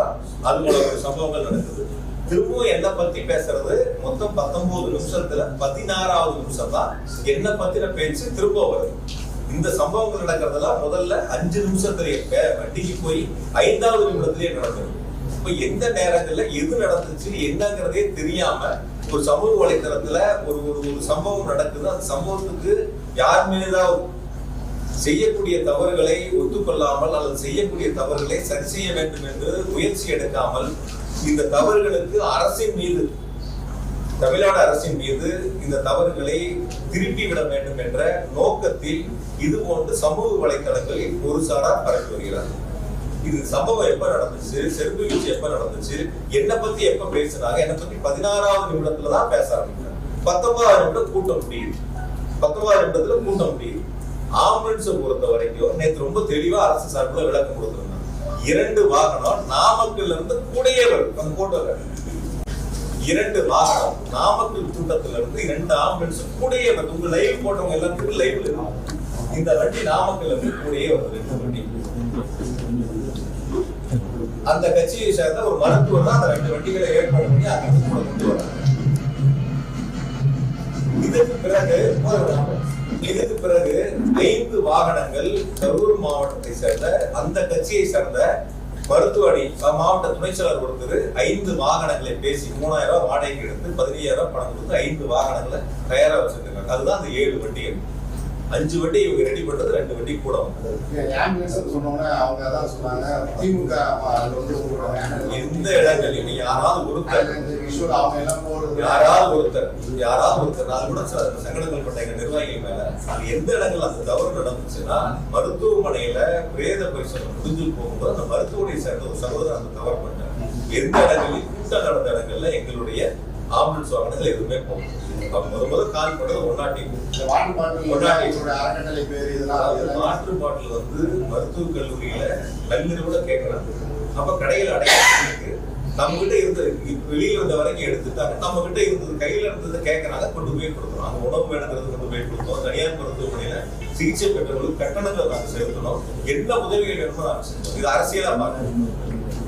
அது சம்பவங்கள் நடக்குது. திரும்பவும் என்ன பத்தி பேசுறது மொத்தம் 19 நிமிஷத்துல 16வது நிமிஷம் தான் என்ன பத்தின பேச்சு திரும்ப வருது. இந்த சம்பவங்கள் நடக்கிறதெல்லாம் முதல்ல 5 நிமிஷத்துலயே வண்டிக்கு போய் 5வது நிமிடத்திலேயே நடக்குது. இப்ப எந்த நேரங்கள்ல எது நடந்துச்சு என்னங்கிறதே தெரியாம ஒரு சமூக வலைத்தளத்துல ஒரு சம்பவம் நடக்குது. அந்த சம்பவத்துக்கு யார் மீதாவது செய்யக்கூடிய தவறுகளை ஒத்துக்கொள்ளாமல் அல்லது செய்யக்கூடிய தவறுகளை சரி செய்ய வேண்டும் என்று முயற்சி எடுக்காமல் இந்த தவறுகளுக்கு அரசின் மீது, தமிழ்நாடு அரசின் மீது இந்த தவறுகளை திருப்பி விட வேண்டும் என்ற நோக்கத்தில் இது போன்று சமூக வலைத்தளங்களில் ஒரு சாரார் பரப்பி வருகிறார். இது சம்பவம் எப்ப நடந்துச்சு, செருப்பு வீச்சு எப்ப நடந்துச்சு, என்னை பத்தி எப்ப பேசினாங்க, என்னை பத்தி 16வது நிமிடத்துலதான் பேச ஆரம்பிக்கிறாங்க. 19வது நிமிடம் கூட்டம் முடியுது. 19வது நிமிடத்துல கூட்டம் முடியுது. ஆம்புலன்ஸை பொறுத்த வரைக்கும் நேற்று ரொம்ப தெளிவா அரசு சார்பில் விளக்கம் கொடுத்திருந்தாங்க. 2 வாகனம் நாமக்கல்ல இருந்து கூடையே வரும். அந்த போட்டோல 2 வாகனம் நாமக்கல் கூட்டத்துல இருந்து 2 ஆம்புலன்ஸ் கூடையே வருது. உங்க லைவ் போட்டவங்க எல்லாத்துக்கும் லைவ்ல இருக்கும். இந்த வண்டி நாமக்கல்ல இருந்து கூடையே வருது. 2 வண்டி. அந்த கட்சியை சேர்ந்த ஒரு மருத்துவர் தான் அந்த 2 வண்டிகளை ஏற்பாடு பண்ணி அந்த கூட கொண்டு வராங்க. இதுக்கு பிறகு 5 வாகனங்கள் கரூர் மாவட்டத்தை சேர்ந்த அந்த கட்சியை சேர்ந்த மருத்துவ அணி மாவட்ட துணை செயலர் ஒருத்தர் 5 வாகனங்களை பேசி 3000 வாடகைக்கு எடுத்து 15000 பணம் கொடுத்து 5 வாகனங்களை தயாரா வச்சிருக்காங்க. அதுதான் அந்த 7 வண்டிகள். 5 வண்டி இவங்க ரெடி பண்றது, 2 வண்டி கூட சொன்னோன்னே அவங்க அதான் சொன்னாங்க, திமுக எந்த இடங்களையும் யாராவது ஒருத்தர் நான் கூட சங்கடங்கள் பட்ட எங்க நிர்வாகிகள் மேல அது எந்த இடங்கள் அந்த தவறு நடந்துச்சுன்னா, மருத்துவமனையில பிரேத பரிசோதனை முடிஞ்சு போகும்போது அந்த மருத்துவமனையை சேர்ந்த ஒரு சகோதரர் அந்த தவறு பண்ணார். எந்த இடங்களில் கூட்டம் நடந்த இடங்கள்ல எங்களுடைய ஆம்புலன்ஸ் வாகனங்கள் எதுவுமே போகும். முதல் கால் பண்ணது மாற்று பாட்டில் மருத்துவ கல்லூரியில நள்ளிரவுல கேட்கறாங்க. அப்ப கடையில் அடையாளத்துக்கு நம்ம கிட்ட இருந்தது வெளியில இருந்த வரைக்கும் எடுத்துட்டாங்க. நம்ம கிட்ட இருந்தது கையில இருந்தது கேட்கறாங்க, கொண்டு போய் கொடுக்கணும். அந்த உணவு வேணுங்கிறது கொண்டு போய் கொடுத்தோம். தனியார் மருத்துவமனையில சிகிச்சை பெற்றவர்களுக்கு கட்டணங்கள் நாங்கள் செலுத்தணும். என்ன உதவிகள் வேணுமோ நாங்கள் செஞ்சோம். இது அரசியலா பார்க்கணும்.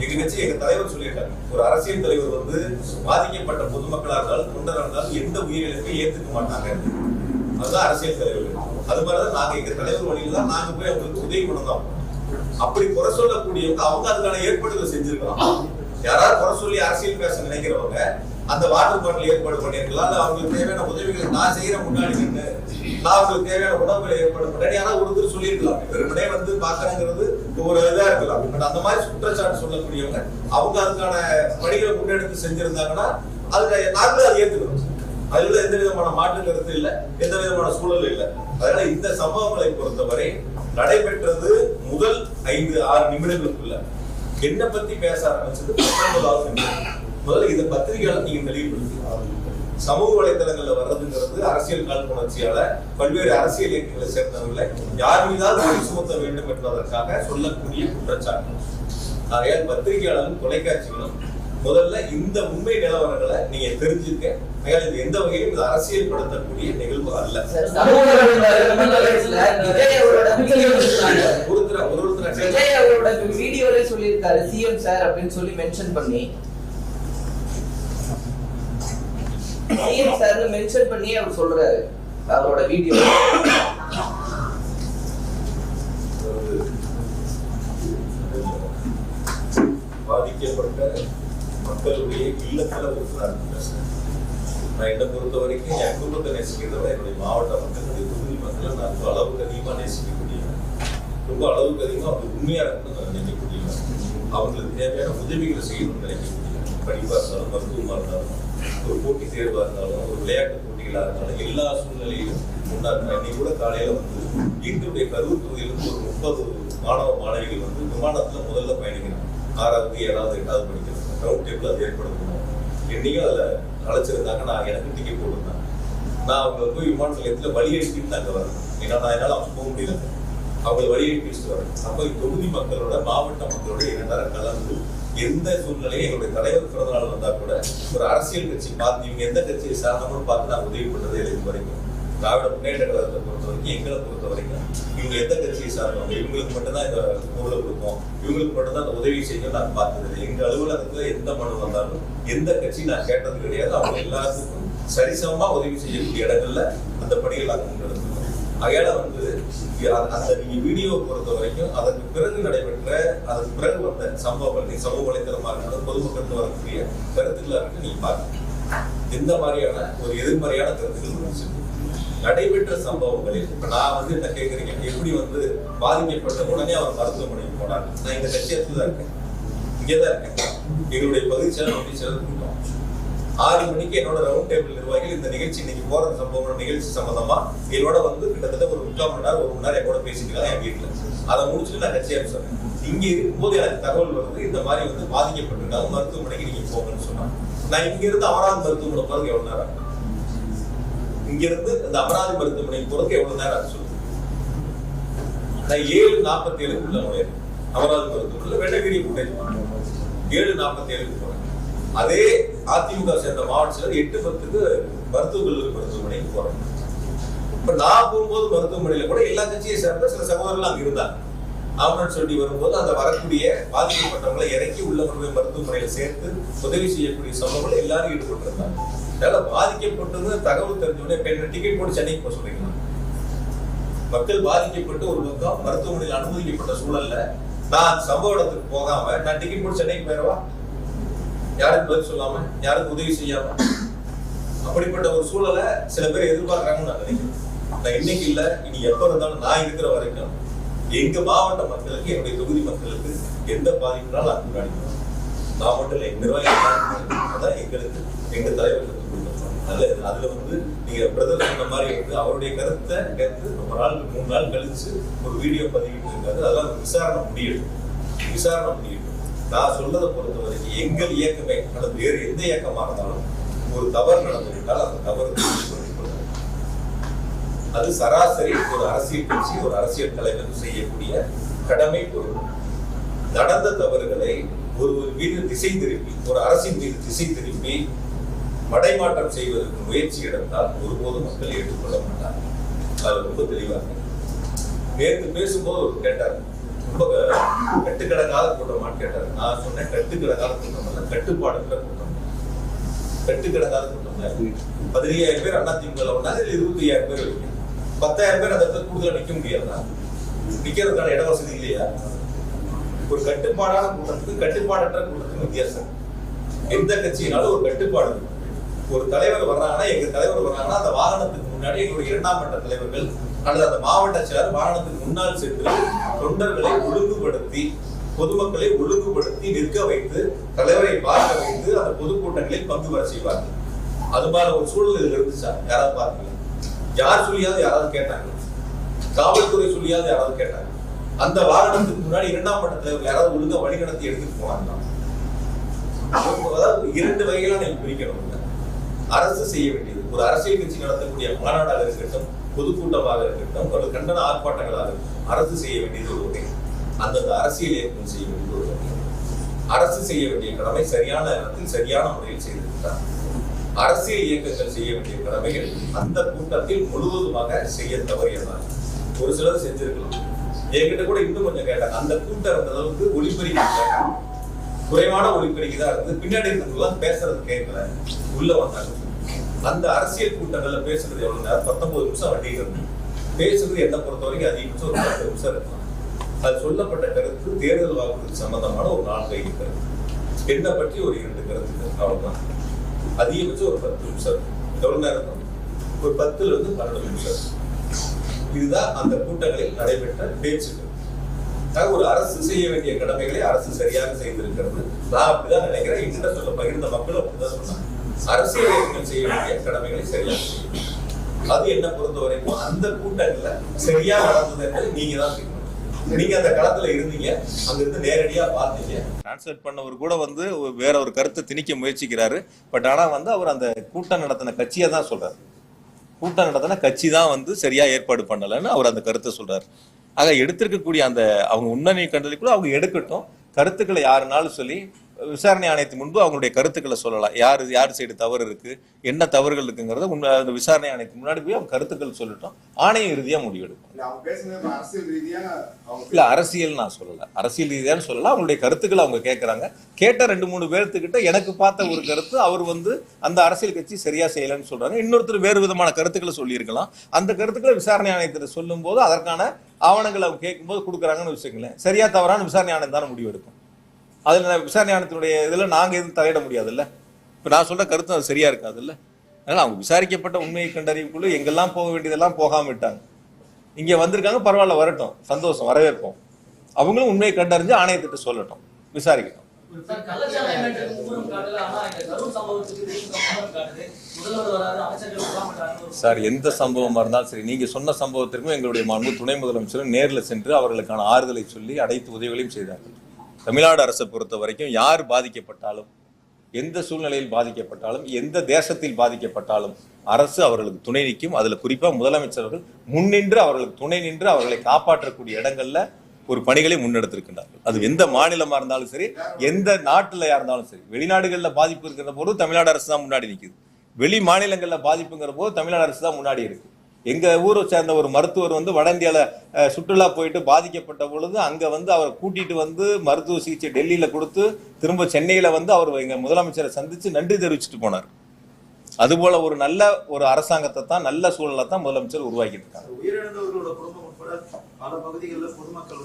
எங்க கட்சி எங்க தலைவர் சொல்லியிருக்காங்க, ஒரு அரசியல் தலைவர் வந்து பாதிக்கப்பட்ட பொதுமக்களா இருந்தாலும் தொண்டரா இருந்தாலும் எந்த உயிரிழப்பையும் ஏத்துக்க மாட்டாங்க. அதுதான் அரசியல் தலைவர். அது மாதிரிதான் நாங்க எங்க தலைவர் வழியில தான் நாங்க போய் அவங்களுக்கு உதவி பண்ணலாம். அப்படி குறை சொல்லக்கூடியவங்க அவங்க அதுக்கான ஏற்பாடுகளை செஞ்சிருக்கலாம். யாராவது குறை சொல்லி அரசியல் பேச நினைக்கிறவங்க அந்த வாட்டர் பாட்டில் ஏற்பாடு பண்ணிருக்கலாம். அவங்களுக்கு தேவையான உதவிகளை நான் செய்யற முன்னாடி நின்று நான் அவங்களுக்கு தேவையான உணவுகளை ஏற்பாடு பண்ணேன் யாராவது ஒருத்தர் சொல்லியிருக்கலாம். வெறுமனே வந்து பாக்குறங்கிறது ஒரு இதா இருக்கலாம். பட் அந்த மாதிரி குற்றச்சாட்டு சொல்லக்கூடியவங்க அவங்க அதுக்கான பணிகளை முன்னெடுத்து செஞ்சிருந்தாங்கன்னா அதுல நாங்களும் அதை ஏத்துக்கணும். அதுல எந்த விதமான மாற்று கருத்து இல்லை, எந்த விதமான சூழல் இல்லை. அதனால இந்த சம்பவங்களை பொறுத்தவரை நடைபெற்றது முதல் 5-6 நிமிடங்களுக்குள்ள என்ன பத்தி பேச ஆரம்பிச்சது 19வது நிமிடம். முதல்ல இந்த பத்திரிகையால நீங்க தெளிவுபடுத்தி சமூக வலைதளங்கள்ல வர்றதுங்கிறது அரசியல் காழ்ப்புணர்ச்சியால பல்வேறு அரசியல் இயக்கங்களை சேர்ந்தவர்களை யார் மீதாவது வழி சுமத்த வேண்டும் என்பதற்காக சொல்லக்கூடிய குற்றச்சாட்டு. ஆகையால் பத்திரிகையாளரும் தொலைக்காட்சிகளும் முதல்ல இந்த உண்மை நிலவரங்களை நீங்க தெரிஞ்சுக்க. இது எந்த வகையிலும் இது அரசியல் படுத்தக்கூடிய நிகழ்வு அல்ல. வீடியோல சொல்லியிருக்காரு சிஎம் சார் அப்படின்னு சொல்லி மென்ஷன் பண்ணி சிஎம் சார்னு மென்ஷன் பண்ணி அவர் சொல்றாரு அவரோட வீடியோ. பாதிக்கப்பட்ட மக்களுடைய இல்லத்துல இருக்கிறார். நான் என்னை பொறுத்த வரைக்கும் என் குடும்பத்தை நேசிக்கிறத என்னுடைய மாவட்ட மக்கள் தொகுதி மக்களை நான் அளவுக்கு அதிகமா நேசிக்கக்கூடியவன். ரொம்ப அளவுக்கு அதிகமா அவங்க உண்மையா இருக்கணும்னு நினைக்கக்கூடியவன். அவங்களுக்கு தேவையான உதவிகளை செய்யணும்னு நினைக்கக்கூடியவன். படிப்பா இருந்தாலும் மருத்துவமா இருந்தாலும் ஒரு போட்டி தேர்வா இருந்தாலும் ஒரு விளையாட்டு போட்டிகளா இருந்தாலும் எல்லா சூழ்நிலையிலும் முன்னாடி இன்னைக்கு கூட காலையில வந்து வீட்டுடைய கரூர் தொகுதியிலிருந்து ஒரு 30 மாணவ மாணவிகள் வந்து விமானத்துல முதல்ல பயணிக்கிறாங்க. 6வது 7வது 8வது படிக்கிறாங்க. ரவுண்ட் டேபிள் அது ஏற்படுத்தணும். என்னையும் அதுல அழைச்சிருந்தாங்க. நான் எனக்கு டிக்கெட் போட்டிருந்தேன். நான் அவங்க போய் விமான நிலையத்துல வழி அனுப்பிட்டு அங்க வரேன். ஏன்னா நான் என்னால அவங்க போக முடியல. அவங்க வழி அனுப்பிட்டு வரேன். அப்ப தொகுதி மக்களோட மாவட்ட மக்களோட 2 நேரம் கலந்து எந்த சூழ்நிலையும் எங்களுடைய தலைவர் பிறந்த நாள் வந்தா கூட ஒரு அரசியல் கட்சி பார்த்து இவங்க எந்த கட்சியை சார்ந்தவங்களும் பார்த்து நான் உதவி பண்ணதே இது வரைக்கும். திராவிட முன்னேற்ற கழகத்தை பொறுத்த வரைக்கும் எங்களை பொறுத்த வரைக்கும் இவங்க எந்த கட்சியை சார்ந்தவங்க இவங்களுக்கு மட்டும்தான் இந்த பொருளை கொடுப்போம், இவங்களுக்கு மட்டும்தான் அந்த உதவி செய்யணும் நான் பார்த்தது. எங்க அலுவலகத்துல எந்த மனு வந்தாலும் எந்த கட்சி நான் கேட்டது கிடையாது. அவங்க எல்லாத்துக்கும் சரிசமமா உதவி செய்யக்கூடிய இடங்கள்ல அந்த பணிகள் நாங்கள் முன்னெடுத்துக்கணும். அகையால வந்து அந்த நீங்க வீடியோ பொறுத்த வரைக்கும் அதற்கு பிறகு நடைபெற்ற அதற்கு பிறகு வந்த சம்பவங்கள் நீங்க சமூக வலைத்தளமா இருக்கணும் பொதுமக்களுக்கு வரக்கூடிய கருத்துக்களா இருக்கு. நீங்க பாருங்க எந்த மாதிரியான ஒரு எதிர்மறையான கருத்துக்கள் நடைபெற்ற சம்பவங்களில். இப்ப நான் வந்து என்ன கேட்கறீங்க, எப்படி வந்து பாதிக்கப்பட்ட உடனே அவர் மருத்துவமனைக்கு போனாங்க. நான் இந்த கட்சியத்துல தான் இருக்கேன், இங்கேதான் இருக்கேன். எங்களுடைய பகுதி செயலர் கூட்டம் 6 மணிக்கு என்னோட ரவுண்ட் டேபிள் நிர்வாகிகள் இந்த நிகழ்ச்சி இன்னைக்கு போற சம்பவம் நிகழ்ச்சி சம்பந்தமா என்னோட வந்து கிட்டத்தட்ட ஒரு 3/4 மணி நேரம் 1 மணி நேரம் கூட பேசிக்கலாம் என் வீட்டுல. அதை முடிச்சுட்டு நான் கட்சியாரு சொன்னேன். இங்க இருக்கும்போது எனக்கு தகவல் வருது இந்த மாதிரி வந்து பாதிக்கப்பட்டிருக்காங்க, மருத்துவமனைக்கு நீங்க போங்கன்னு சொன்னாங்க. நான் இங்க இருந்து அமராவதி மருத்துவமனை போறதுக்கு எவ்வளவு நேரம், இங்க இருந்து இந்த அமராவதி மருத்துவமனைக்கு போறதுக்கு எவ்வளவு நேரம் ஆச்சு சொல்லுங்க. நான் 7:47 நுழையிறேன் அமராவதி மருத்துவமனையில வெள்ளகிரி 7:47 போறேன். அதே அதிமுக சேர்ந்த மாவட்ட செயலர் 8:10 மருத்துவ கல்லூரி மருத்துவமனைக்கு போறேன். இப்ப நான் போகும்போது மருத்துவமனையில கூட எல்லா கட்சியை சேர்ந்த சில சகோதரர்கள் அங்க இருந்தாங்க. ஆம்புலன்ஸ் சொல்லி வரும்போது அந்த வரக்கூடிய பாதிக்கப்பட்டவங்களை இறக்கி உள்ள மருத்துவமனையில சேர்த்து உதவி செய்யக்கூடிய சம்பவங்கள் எல்லாரும் ஈடுபட்டிருந்தாங்க. அதனால பாதிக்கப்பட்டது தகவல் தெரிஞ்சோடனே இப்ப டிக்கெட் போட்டு சென்னைக்கு போக சொல்றீங்களா? மக்கள் பாதிக்கப்பட்டு ஒரு பக்கம் மருத்துவமனையில் அனுமதிக்கப்பட்ட சூழல்ல நான் சம்பவ இடத்துக்கு போகாம நான் டிக்கெட் போட்டு சென்னைக்கு போயிடவா? யாருக்கு பதில் சொல்லாம, யாருக்கு உதவி செய்யாம, அப்படிப்பட்ட ஒரு சூழலை சில பேர் எதிர்பார்க்கறாங்கன்னு நான் நினைக்கிறேன். நான் இன்னைக்கு இல்ல, இனி எப்ப இருந்தாலும் நான் இருக்கிற வரைக்கும் எங்க மாவட்ட மக்களுக்கு என்னுடைய தொகுதி மக்களுக்கு எந்த பாதிப்புனாலும் நான் கண்காணிக்கிறேன். நான் மட்டும் இல்லை, நிர்வாகிகள் அதான் எங்களுக்கு எங்க தலைவர்களுக்கு கொடுக்கணும். அதுல வந்து நீங்க பிரதர் சொன்ன மாதிரி வந்து அவருடைய கருத்தை கேட்டு ரொம்ப நாள் 3 நாள் கழிச்சு ஒரு வீடியோ பதிவிட்டு இருக்காரு. அதெல்லாம் விசாரணை முடியட்டும். நான் சொல்றதை பொறுத்த வரைக்கும் எங்கள் இயக்கமே அல்லது வேறு எந்த இயக்கமா இருந்தாலும் ஒரு தவறு நடந்துவிட்டால் அந்த தவறு அது சராசரி ஒரு அரசியல் கட்சி ஒரு அரசியல் தலைவர் செய்யக்கூடிய கடமை பொருள். நடந்த தவறுகளை ஒரு மீது திசை திருப்பி ஒரு அரசின் மீது திசை திருப்பி மடைமாற்றம் செய்வதற்கு முயற்சி எடுத்தால் ஒருபோதும் மக்கள் ஏற்றுக்கொள்ள மாட்டாங்க. அது ரொம்ப தெளிவாக நேற்று பேசும்போது கேட்டார், ரொம்ப கட்டுக்கடங்காத கூட்டமான்னு கேட்டாரு. நான் சொன்னேன் கட்டுக்கடங்காத கூட்டம் அல்ல, கட்டுப்பாடுங்கிற கூட்டம். கட்டுக்கடங்காத கூட்டம் 15,000 பேர் அதிமுக வந்தாங்க, 25,000 பேர் வைக்கும். 10,000 பேர் அந்த இடத்துல கூடுதலா நிக்க முடியாதா? நிக்கிறதுக்கான இட வசதி இல்லையா? ஒரு கட்டுப்பாடான கூட்டத்துக்கு கட்டுப்பாடற்ற கூட்டத்துக்கு வித்தியாசம். எந்த கட்சியினாலும் ஒரு கட்டுப்பாடு இருக்கு. ஒரு தலைவர் வர்றாங்கன்னா, எங்க தலைவர் வர்றாங்கன்னா அந்த வாகனத்துக்கு முன்னாடி எங்களுடைய 2ஆம் மட்ட தலைவர்கள் அல்லது அந்த மாவட்ட செயலர் வாகனத்துக்கு முன்னால் சென்று தொண்டர்களை ஒழுங்குபடுத்தி பொதுமக்களை ஒழுங்குபடுத்தி நிற்க வைத்து தலைவரை பார்க்க வைத்து அந்த பொதுக்கூட்டங்களில் பங்கு பெற செய்வார்கள். அது மாதிரி ஒரு சூழல் இதுல இருந்துச்சா? யாராவது பாத்தீங்க? யார் சொல்லியாவது யாராவது கேட்டாங்க? காவல்துறை சொல்லியாவது யாராவது கேட்டாங்க? அந்த வாகனத்துக்கு முன்னாடி 2ஆம் மட்ட தலைவர் யாராவது ஒழுங்கா வழிநடத்தி எடுத்துட்டு போனாங்களா? அதாவது 2 வகையில நீங்க பிரிக்கணும். அரசு செய்ய வேண்டியது, ஒரு அரசியல் கட்சி நடத்தக்கூடிய மாநாடாக இருக்கட்டும், பொதுக்கூட்டமாக இருக்கட்டும், ஒரு கண்டன ஆர்ப்பாட்டங்களாக இருக்கட்டும், அரசு செய்ய வேண்டியது ஒரு வகை, அந்தந்த அரசியல் இயக்கம் செய்ய வேண்டியது ஒரு வகை. அரசு செய்ய வேண்டிய கடமை சரியான நேரத்தில் சரியான முறையில் செய்திருக்கிறார். அரசியல் இயக்கங்கள் செய்ய வேண்டிய கடமைகள் அந்த கூட்டத்தில் முழுவதுமாக செய்ய தவறியதான். ஒரு சிலர் செஞ்சிருக்கலாம். என்கிட்ட கூட இன்னும் கொஞ்சம் கேட்டாங்க, அந்த கூட்டம் அந்த அளவுக்கு ஒளிபெருக்கி குறைவான ஒளிபெருக்கி தான் இருந்தது, பின்னாடி இருக்கிறவங்க பேசுறது கேட்கல, உள்ள வந்தாங்க. அந்த அரசியல் கூட்டங்கள்ல பேசுறது எவ்வளவு நேரம்? 19 நிமிஷம் வண்டியில் இருந்து பேசுறது என்ன பொறுத்த வரைக்கும் அதிகபட்சம் ஒரு 10 நிமிஷம் இருக்கலாம். அது சொல்லப்பட்ட கருத்து தேர்தல் வாக்குறுதி சம்பந்தமான ஒரு 4-5 கருத்து, என்ன பற்றி ஒரு 2 கருத்து, அவ்வளவுதான். அதிகபட்சம் ஒரு 10 நிமிஷம். எவ்வளவு நேரம்? ஒரு 10ல இருந்து 12 நிமிஷம். இதுதான் அந்த கூட்டங்களில் நடைபெற்ற பேச்சுக்கள். ஒரு அரசு செய்ய வேண்டிய கடமைகளை அரசு சரியாக செய்திருக்கிறது. நான் அப்படிதான் நினைக்கிறேன். என்கிட்ட சொல்ல பகிர்ந்த மக்கள் அப்படிதான் சொன்னாங்க. அரசியல் இயக்கங்கள் செய்ய வேண்டிய கடமைகளை சரியாக செய்யும். அது என்ன பொறுத்த வரைக்கும் அந்த கூட்டங்கள்ல சரியா நடந்தது என்பது நீங்க தான் செய்யணும். நீங்க அந்த களத்துல இருந்தீங்க, அங்க இருந்து நேரடியா பார்த்தீங்க. டிரான்ஸ்லேட் பண்ணவர் கூட வேற ஒரு கருத்தை திணிக்க முயற்சிக்கிறாரு. பட் ஆனா அவர் அந்த கூட்டம் நடத்தின கட்சியை தான் சொல்றாரு. கூட்டம் நடத்தின கட்சி தான் சரியா ஏற்பாடு பண்ணலன்னு அவர் அந்த கருத்தை சொல்றாரு. ஆக எடுத்திருக்கக்கூடிய அந்த அவங்க உண்மை கண்டதுக்குள்ள அவங்க எடுக்கட்டும், கருத்துக்களை யாருனாலும் சொல்லி விசாரணை ஆணையத்தின் முன்பு அவங்களுடைய கருத்துக்களை சொல்லலாம். யார் சைடு தவறு இருக்கு, என்ன தவறுகள் இருக்குங்கிறத அந்த விசாரணை ஆணையத்துக்கு முன்னாடி போய் அவங்க கருத்துக்கள் சொல்லட்டும், ஆணையம் இறுதியா முடிவெடுக்கும். இல்ல அரசியல் நான் சொல்லல, அரசியல் ரீதியான்னு சொல்லல. அவங்களுடைய கருத்துக்களை அவங்க கேட்கறாங்க. கேட்ட 2-3 பேர்த்துக்கிட்ட எனக்கு பார்த்த ஒரு கருத்து, அவர் அந்த அரசியல் கட்சி சரியா செய்யலன்னு சொல்றாங்க. இன்னொருத்தர் வேறு விதமான கருத்துக்களை சொல்லியிருக்கலாம். அந்த கருத்துக்களை விசாரணை ஆணையத்தில் சொல்லும் போது அதற்கான ஆவணங்கள் அவங்க கேட்கும்போது கொடுக்குறாங்கன்னு வச்சுக்கங்களேன். சரியா தவறான விசாரணை ஆணையம் தானே முடிவெடுக்கும். அதுல விசாரணை ஆணையத்தினுடைய இதுல நாங்க எதுவும் தலையிட முடியாது இல்ல. இப்ப நான் சொல்ற கருத்து அது சரியா இருக்காது இல்ல. அதனால அவங்க விசாரிக்கப்பட்ட உண்மையை கண்டறிவுக்குள்ள எங்கெல்லாம் போக வேண்டியதெல்லாம் போகாம விட்டாங்க. இங்க வந்திருக்காங்க, பரவாயில்ல, வரட்டும், சந்தோஷம், வரவேற்போம். அவங்களும் உண்மையை கண்டறிஞ்சு ஆணையத்திட்ட சொல்லட்டும், விசாரிக்கட்டும். சார், எந்த சம்பவமா இருந்தாலும் சரி, நீங்க சொன்ன சம்பவத்திற்கும் எங்களுடைய மாண்பு துணை முதலமைச்சரும் நேரில் சென்று அவர்களுக்கான ஆறுதலை சொல்லி அனைத்து உதவிகளையும் செய்தார்கள். தமிழ்நாடு அரசை பொறுத்த வரைக்கும் யார் பாதிக்கப்பட்டாலும், எந்த சூழ்நிலையில் பாதிக்கப்பட்டாலும், எந்த தேசத்தில் பாதிக்கப்பட்டாலும் அரசு அவர்களுக்கு துணை நிற்கும். அதுல குறிப்பா முதலமைச்சர்கள் முன்னின்று அவர்களுக்கு துணை நின்று அவர்களை காப்பாற்றக்கூடிய இடங்கள்ல ஒரு பணிகளை முன்னெடுத்திருக்கின்றார்கள். அது எந்த மாநிலமா இருந்தாலும் சரி, எந்த நாட்டுல இருந்தாலும் சரி. வெளிநாடுகள்ல பாதிப்பு இருக்கிற போது தமிழ்நாடு அரசு தான் முன்னாடி நிற்குது. வெளி மாநிலங்கள்ல பாதிப்புங்கிற போது தமிழ்நாடு அரசு தான் முன்னாடி இருக்கு. எங்க ஊரை சேர்ந்த ஒரு மருத்துவர் வட இந்தியால சுற்றுலா போயிட்டு பாதிக்கப்பட்ட பொழுது அங்க அவரை கூட்டிட்டு மருத்துவ சிகிச்சை டெல்லியில கொடுத்து திரும்ப சென்னையில அவர் எங்க முதலமைச்சரை சந்திச்சு நன்றி தெரிவிச்சுட்டு போனார். அதுபோல ஒரு நல்ல ஒரு அரசாங்கத்தை தான், நல்ல சூழலை தான் முதலமைச்சர் உருவாக்கிட்டு இருக்காங்க. உயிரிழந்தவர்களோட குடும்பம் உட்பட பல பகுதிகளில் பொதுமக்கள்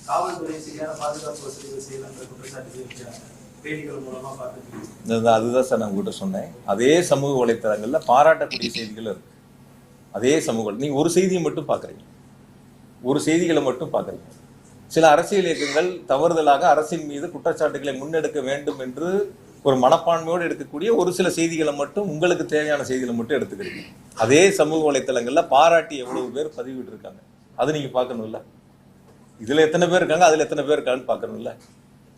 காவல்துறை சரியான பாதுகாப்பு வசதிகள் செய்யலன்ற குற்றச்சாட்டு வைக்கிறாங்க. அதுதான் சார் நான் உங்ககிட்ட சொன்னேன். அதே சமூக வலைத்தளங்கள்ல பாராட்டக்கூடிய செய்திகள் இருக்கு. அதே சமூக, நீங்க ஒரு செய்தியை மட்டும் பாக்குறீங்க, ஒரு செய்திகளை மட்டும் பாக்குறீங்க. சில அரசியல் இயக்கங்கள் தவறுதலாக அரசின் மீது குற்றச்சாட்டுகளை முன்னெடுக்க வேண்டும் என்று ஒரு மனப்பான்மையோடு எடுக்கக்கூடிய ஒரு சில செய்திகளை மட்டும், உங்களுக்கு தேவையான செய்திகளை மட்டும் எடுத்துக்கிறீங்க. அதே சமூக வலைத்தளங்கள்ல பாராட்டி எவ்வளவு பேர் பதிவிட்டு இருக்காங்க, அது நீங்க பார்க்கணும்ல. இதுல எத்தனை பேர் இருக்காங்க, அதுல எத்தனை பேர் இருக்காங்கன்னு பார்க்கணும்ல.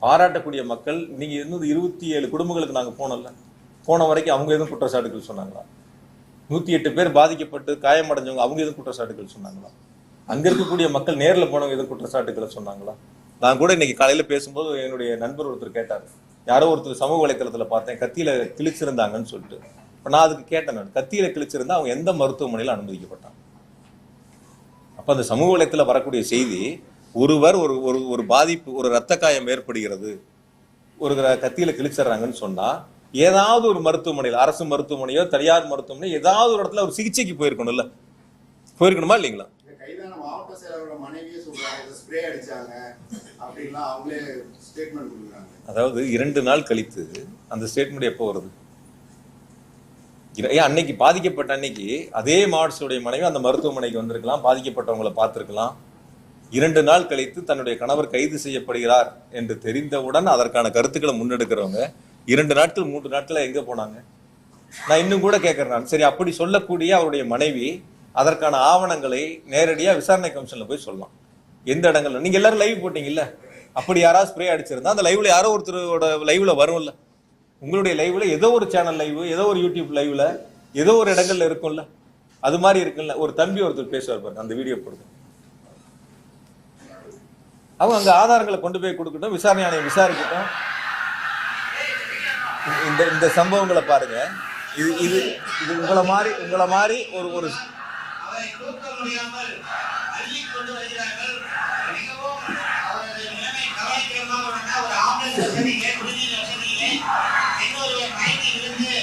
பாராட்டக்கூடிய மக்கள், நீங்க 27 குடும்பங்களுக்கு நாங்க போனோம்ல, போன வரைக்கும் அவங்க எதுவும் குற்றச்சாட்டுகள் சொன்னாங்களா? 108 பேர் பாதிக்கப்பட்டு காயமடைஞ்சவங்க அவங்க எதுவும் குற்றச்சாட்டுகள் சொன்னாங்களா? அங்க இருக்கக்கூடிய மக்கள் நேரில் போனவங்க எதுவும் குற்றச்சாட்டுகளை சொன்னாங்களா? நான் கூட இன்னைக்கு காலையில பேசும்போது என்னுடைய நண்பர் ஒருத்தர் கேட்டாரு, யாரோ ஒருத்தர் சமூக வலைத்தளத்துல பார்த்தேன் கத்தியில கிழிச்சிருந்தாங்கன்னு சொல்லிட்டு. இப்ப நான் அதுக்கு கேட்டேன், நான் கத்தியில கிழிச்சிருந்தா அவங்க எந்த மருத்துவமனையில அனுமதிக்கப்பட்டாங்க? அப்ப அந்த சமூக வலைத்தளத்துல வரக்கூடிய செய்தி ஒருவர் ஒரு ஒரு ஒரு பாதிப்பு, ஒரு இரத்த காயம் ஏற்படுகிறது, ஒரு கத்தியில கிழிச்சிடறாங்கன்னு சொன்னா ஏதாவது ஒரு மருத்துவமனையில், அரசு மருத்துவமனையோ தனியார் மருத்துவமனையோ ஏதாவது ஒரு இடத்துல ஒரு சிகிச்சைக்கு போயிருக்கணுமா இல்லைங்களா? கைதான மாவட்ட செயலரோட மனைவியே சொல்றாங்க ஸ்ப்ரே அடிச்சாங்க அப்படின்லாம் அவங்களே ஸ்டேட்மெண்ட் கொடுக்குறாங்க. அதாவது 2 நாள் கழித்து அந்த ஸ்டேட்மெண்ட் எப்போ வருது? ஏன் அன்னைக்கு பாதிக்கப்பட்ட அன்னைக்கு அதே மாவட்டத்துடைய மனைவி அந்த மருத்துவமனைக்கு வந்திருக்கலாம், பாதிக்கப்பட்டவங்களை பார்த்திருக்கலாம். 2 நாள் கழித்து தன்னுடைய கணவர் கைது செய்யப்படுகிறார் என்று தெரிந்தவுடன் அதற்கான கருத்துக்களை முன்னெடுக்கிறவங்க 2 நாட்கள் 3 நாட்கள் எங்க போனாங்க? நான் இன்னும் கூட கேட்கறேன். சரி, அப்படி சொல்லக்கூடிய அவருடைய மனைவி அதற்கான ஆவணங்களை நேரடியா விசாரணை கமிஷன்ல போய் சொல்லலாம். எந்த இடங்கள்ல நீங்க எல்லாரும் லைவ் போட்டீங்கல்ல, அப்படி யாராவது ஸ்ப்ரே அடிச்சிருந்தா அந்த லைவ்ல யாரோ ஒருத்தரோட லைவ்ல வரும்ல, உங்களுடைய லைவ்ல ஏதோ ஒரு சேனல் லைவ், ஏதோ ஒரு யூடியூப் லைவ்ல ஏதோ ஒரு இடங்கள்ல இருக்கும்ல, அது மாதிரி இருக்குல்ல. ஒரு தம்பி ஒருத்தர் பேசுவார் பாருங்க, அந்த வீடியோ போடுங்க. அவங்க அங்க ஆதாரங்களை கொண்டு போய் கொடுக்கட்டும், விசாரணை ஆணையம் விசாரிக்கட்டும். இந்த சம்பவங்களை பாருங்க. இது இது இது உங்களை மாதிரி ஒரு ஒரு அவரை தூக்க முடியாமல் அள்ளி கொண்டு வருகிறார்கள். மிகவும் அவரது நிலைமை கவலைக்கிடமாக உள்ளன. ஒரு ஆம்புலன்ஸ் வசதியிலே, குடிநீர் வசதியிலே இன்னொருவர் மயங்கி விழுந்து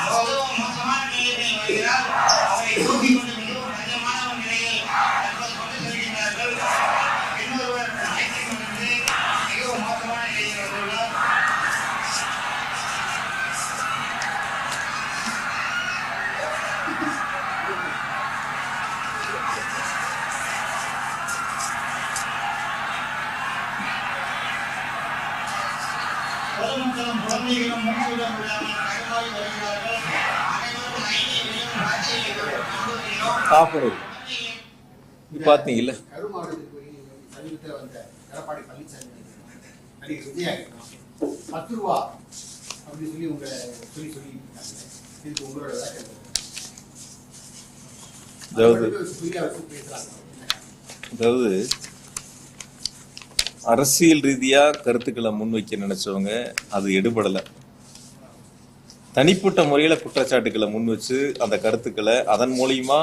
மிகவும் மோசமான நிலையில் வருகிறார். அவரை தூக்கி கொண்டு மிகவும் கஞ்சமான ஒரு நிலையில் தற்போது கொண்டு செல்கின்றார்கள். இன்னொருவர் மயங்கி கொண்டு மிகவும் மோசமான நிலையில் வந்துள்ளார். பொதுமக்களும் குழந்தைகளும் மூச்சுவிட முடியாமல் தடுமாறி வருகிறார்கள். அனைவரும் ஐடியிலும் ராஜ்யத்திலும் பாத்தீங்கல்ல. கருமாவட்டத்துக்கு போய் சமீபத்தில் வந்த எடப்பாடி பழனிசாமி நடிகர் விஜயாகிருஷ்ணன் 10 ரூபா அப்படின்னு சொல்லி உங்களை சொல்லி இதுக்கு உங்களோட அதாவது அரசியல் ரீதியா கருத்துக்களை முன்வைக்க நினைச்சவங்க அது எடுபடலை. தனிப்பட்ட முறையில குற்றச்சாட்டுக்களை முன் வச்சு அந்த கருத்துக்களை அதன் மூலியமா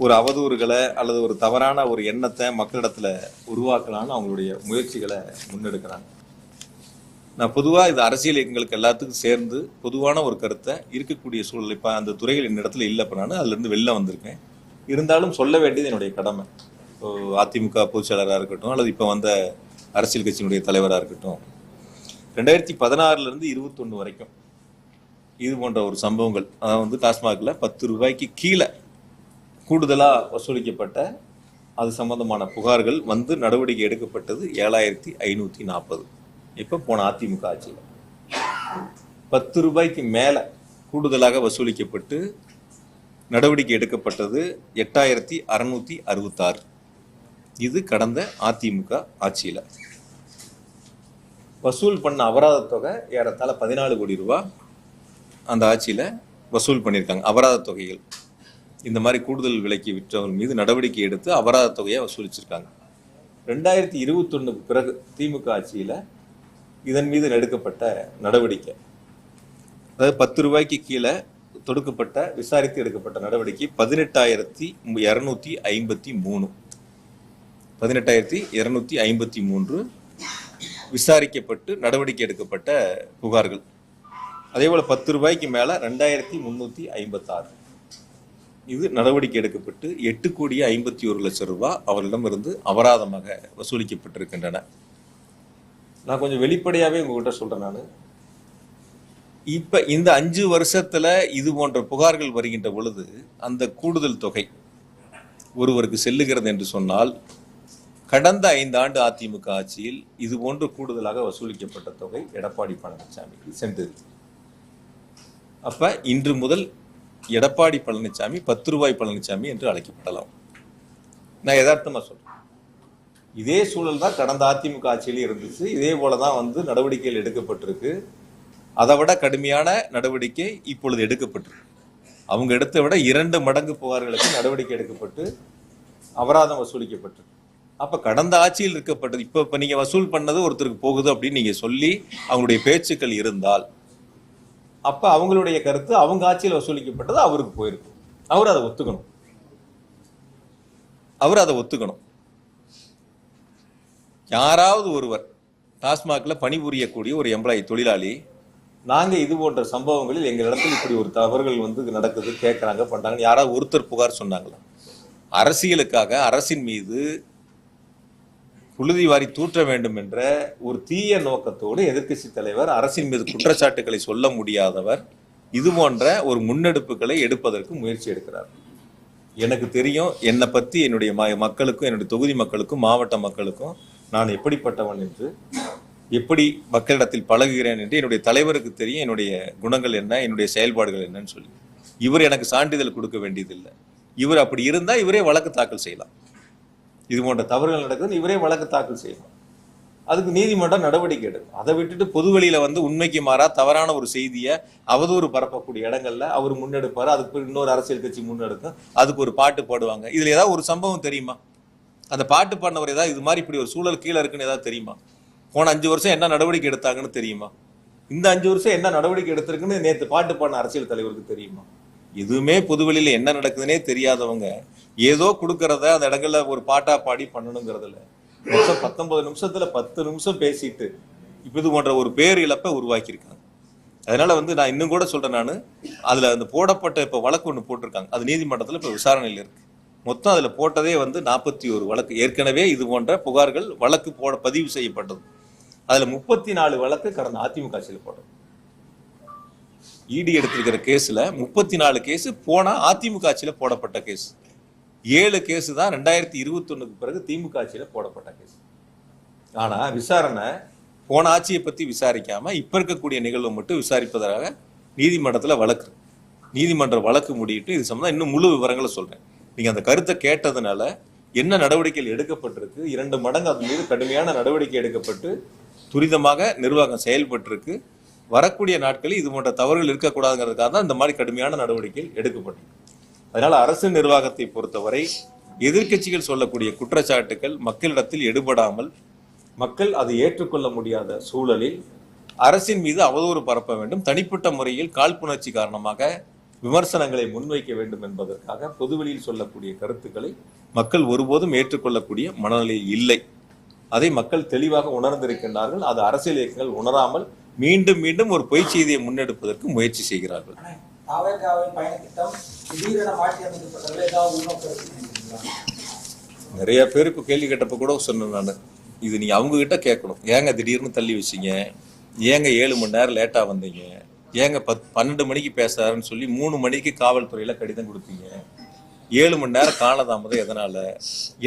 ஒரு அவதூறுகளை அல்லது ஒரு தவறான ஒரு எண்ணத்தை மக்களிடத்துல உருவாக்கலான்னு அவங்களுடைய முயற்சிகளை முன்னெடுக்கிறாங்க. நான் பொதுவா இது அரசியல் இயக்கங்களுக்கு எல்லாத்துக்கும் சேர்ந்து பொதுவான ஒரு கருத்தை இருக்கக்கூடிய சூழல். இப்ப அந்த துறைகள் என்னிடத்துல இல்லை, இப்ப நான் அதுல இருந்து வெளில வந்திருக்கேன். இருந்தாலும் சொல்ல வேண்டியது என்னுடைய கடமை. அதிமுக பொதுச்செயலராக இருக்கட்டும் அல்லது இப்போ வந்த அரசியல் கட்சியினுடைய தலைவராக இருக்கட்டும், 2016 இருந்து 21 வரைக்கும் இது போன்ற ஒரு சம்பவங்கள், அதாவது டாஸ்மாகில் 10 ரூபாய்க்கு கீழே கூடுதலாக வசூலிக்கப்பட்ட அது சம்பந்தமான புகார்கள் வந்து நடவடிக்கை எடுக்கப்பட்டது 7540. இப்போ போன அதிமுக ஆட்சியில் 10 ரூபாய்க்கு மேலே கூடுதலாக வசூலிக்கப்பட்டு நடவடிக்கை எடுக்கப்பட்டது 8666. இது கடந்த அதிமுக ஆட்சியில் வசூல் பண்ண அபராத தொகை ஏறத்தாழ 14 கோடி ரூபாய் அந்த ஆட்சியில் வசூல் பண்ணியிருக்காங்க. அபராத தொகைகள் இந்த மாதிரி கூடுதல் விலைக்கு விற்றவர்கள் மீது நடவடிக்கை எடுத்து அபராத தொகையை வசூலிச்சிருக்காங்க. 2021 பிறகு திமுக ஆட்சியில் இதன் மீது எடுக்கப்பட்ட நடவடிக்கை, அதாவது 10 ரூபாய்க்கு கீழே தொடுக்கப்பட்ட விசாரித்து எடுக்கப்பட்ட நடவடிக்கை 18,253. 18,253 விசாரிக்கப்பட்டு நடவடிக்கை எடுக்கப்பட்ட புகார்கள். அதே போல 10 ரூபாய்க்கு மேல 2,356 இது நடவடிக்கை எடுக்கப்பட்டு 8,51,00,000 ரூபாய் அவர்களிடமிருந்து அபராதமாக வசூலிக்கப்பட்டிருக்கின்றன. நான் கொஞ்சம் வெளிப்படையாவே உங்ககிட்ட சொல்றேன். நான் இப்ப இந்த 5 வருஷத்துல இது போன்ற புகார்கள் வருகின்ற பொழுது அந்த கூடுதல் தொகை ஒருவருக்கு செல்லுகிறது என்று சொன்னால், கடந்த 5 ஆண்டு அதிமுக ஆட்சியில் இது போன்று கூடுதலாக வசூலிக்கப்பட்ட தொகை எடப்பாடி பழனிசாமிக்கு சென்றது. அப்ப இன்று முதல் எடப்பாடி பழனிசாமி 10 ரூபாய் பழனிசாமி என்று அழைக்கப்படலாம். நான் யதார்த்தமா சொல்றேன். இதே சூழல் தான் கடந்த அதிமுக ஆட்சியிலே இருந்துச்சு. இதே போலதான் வந்து நடவடிக்கைகள் எடுக்கப்பட்டிருக்கு. அதை விட கடுமையான நடவடிக்கை இப்பொழுது எடுக்கப்பட்டிருக்கு. அவங்க எடுத்த விட 2 மடங்கு புகார்களுக்கு நடவடிக்கை எடுக்கப்பட்டு அபராதம் வசூலிக்கப்பட்டிருக்கு. அப்ப கடந்த ஆட்சியில் இருக்கப்பட்டது இப்ப நீங்க வசூல் பண்ணது ஒருத்தருக்கு போகுது அப்படின்னு நீங்க சொல்லி அவங்களுடைய பேச்சுக்கள் இருந்தால், அப்ப அவங்களுடைய கருத்து அவங்க ஆட்சியில் வசூலிக்கப்பட்டது அவருக்கு போயிருக்கு. அவர் அதை ஒத்துக்கணும். யாராவது ஒருவர் டாஸ்மாகில் பணிபுரியக்கூடிய ஒரு எம்ப்ளாயி தொழிலாளி, நாங்கள் இது போன்ற சம்பவங்களில் எங்களிடத்தில் இப்படி ஒரு தவறுகள் வந்து நடக்குது, கேட்குறாங்க, பண்ணுறாங்க, யாராவது ஒருத்தர் புகார் சொன்னாங்களா? அரசியலுக்காக அரசின் மீது புழுதி வாரி தூற்ற வேண்டும் என்ற ஒரு தீய நோக்கத்தோடு எதிர்க்கட்சி தலைவர், அரசின் மீது குற்றச்சாட்டுகளை சொல்ல முடியாதவர் இது போன்ற ஒரு முன்னெடுப்புகளை எடுப்பதற்கு முயற்சி எடுக்கிறார். எனக்கு தெரியும், என்னை பற்றி என்னுடைய மக்களுக்கும், என்னுடைய தொகுதி மக்களுக்கும், மாவட்ட மக்களுக்கும் நான் எப்படிப்பட்டவன் என்று, எப்படி மக்களிடத்தில் பழகுகிறேன் என்று என்னுடைய தலைவருக்கு தெரியும். என்னுடைய குணங்கள் என்ன, என்னுடைய செயல்பாடுகள் என்னன்னு சொல்லி இவர் எனக்கு சான்றிதழ் கொடுக்க வேண்டியதில்லை. இவர் அப்படி இருந்தால் இவரே வழக்கு தாக்கல் செய்யலாம். இது போன்ற தவறுகள் நடக்குதுன்னு இவரே வழக்கு தாக்கல் செய்யலாம். அதுக்கு நீதிமன்றம் நடவடிக்கை எடுக்கும். அதை விட்டுட்டு பொதுவெளியில வந்து உண்மைக்கு மாறா தவறான ஒரு செய்தியை அவதூறு பரப்பக்கூடிய இடங்கள்ல அவர் முன்னெடுப்பாரு. அதுக்கு இன்னொரு அரசியல் கட்சி முன்னெடுக்கும். அதுக்கு ஒரு பாட்டு பாடுவாங்க. இதுல ஏதாவது ஒரு சம்பவம் தெரியுமா? அந்த பாட்டு பாடினவர் ஏதாவது இது மாதிரி இப்படி ஒரு சூழல் கீழே இருக்குன்னு ஏதாவது தெரியுமா? போன 5 வருஷம் என்ன நடவடிக்கை எடுத்தாங்கன்னு தெரியுமா? இந்த 5 வருஷம் என்ன நடவடிக்கை எடுத்திருக்குன்னு நேற்று பாட்டு பாடின அரசியல் தலைவருக்கு தெரியுமா? எதுவுமே பொதுவெளியில என்ன நடக்குதுன்னே தெரியாதவங்க ஏதோ கொடுக்கறத அந்த இடங்கள்ல ஒரு பாட்டா பாடி பண்ணணுங்கிறதுல மொத்தம் 19 நிமிஷத்துல 10 நிமிஷம் பேசிட்டு இப்ப இது போன்ற ஒரு பேர் இழப்பை உருவாக்கியிருக்காங்க. அதனால வந்து நான் இன்னும் கூட சொல்றேன், நான் அதுல அந்த போடப்பட்ட இப்ப வழக்கு ஒன்று போட்டிருக்காங்க. அது நீதிமன்றத்துல இப்ப விசாரணையில் இருக்கு. மொத்தம் அதுல போட்டதே வந்து 41 வழக்கு. ஏற்கனவே இது போன்ற புகார்கள் வழக்கு பதிவு செய்யப்பட்டது. அதுல 34 வழக்கு கடந்த அதிமுக ஆட்சியில் போட்டது. இடி எடுத்திருக்கிற கேஸ்ல 34 கேஸ் போன அதிமுக ஆட்சியில போடப்பட்ட கேஸ். 7 கேஸ் தான் 2021க்கு பிறகு திமுக ஆட்சியில போடப்பட்ட கேஸ். ஆனா விசாரணை போன ஆட்சியை பத்தி விசாரிக்காம இப்ப இருக்கக்கூடிய நிகழ்வு மட்டும் விசாரிப்பதாக நீதிமன்றத்துல வழக்கு. நீதிமன்ற வழக்கு முடியிட்டு இது சம்பந்தம் இன்னும் முழு விவரங்களை சொல்றேன். நீங்க அந்த கருத்தை கேட்டதுனால என்ன நடவடிக்கைகள் எடுக்கப்பட்டிருக்கு, 2 மடங்கு அது மீது கடுமையான நடவடிக்கை எடுக்கப்பட்டு துரிதமாக நிர்வாகம் செயல்பட்டிருக்கு. வரக்கூடிய நாட்களில் இது போன்ற தவறுகள் இருக்கக்கூடாதுங்கிறதுக்காக தான் இந்த மாதிரி கடுமையான நடவடிக்கை எடுக்கப்பட்டிருக்கு. அதனால அரசு நிர்வாகத்தை பொறுத்தவரை எதிர்க்கட்சிகள் சொல்லக்கூடிய குற்றச்சாட்டுகள் மக்களிடத்தில் எடுபடாமல், மக்கள் அதை ஏற்றுக்கொள்ள முடியாத சூழலில் அரசின் மீது அவதூறு பரப்ப வேண்டும், தனிப்பட்ட முறையில் காழ்ப்புணர்ச்சி காரணமாக விமர்சனங்களை முன்வைக்க வேண்டும் என்பதற்காக பொதுவெளியில் சொல்லக்கூடிய கருத்துக்களை மக்கள் ஒருபோதும் ஏற்றுக்கொள்ளக்கூடிய மனநிலையில் இல்லை. அதை மக்கள் தெளிவாக உணர்ந்திருக்கின்றார்கள். அது அரசியல் இயக்கங்கள் உணராமல் மீண்டும் மீண்டும் ஒரு பொய் செய்தியை முன்னெடுப்பதற்கு முயற்சி செய்கிறார்கள். நிறைய பேருக்கு கேள்வி கேட்டப்ப கூட சொன்னேன் நான், இது நீங்க அவங்க கிட்ட கேட்கணும். ஏங்க திடீர்னு தள்ளி வச்சீங்க, ஏங்க 7 மணி நேரம் லேட்டா வந்தீங்க, ஏங்க 12 மணிக்கு பேசுறாருன்னு சொல்லி 3 மணிக்கு காவல்துறையில கடிதம் கொடுத்தீங்க, 7 மணி நேரம் காலதாமதம்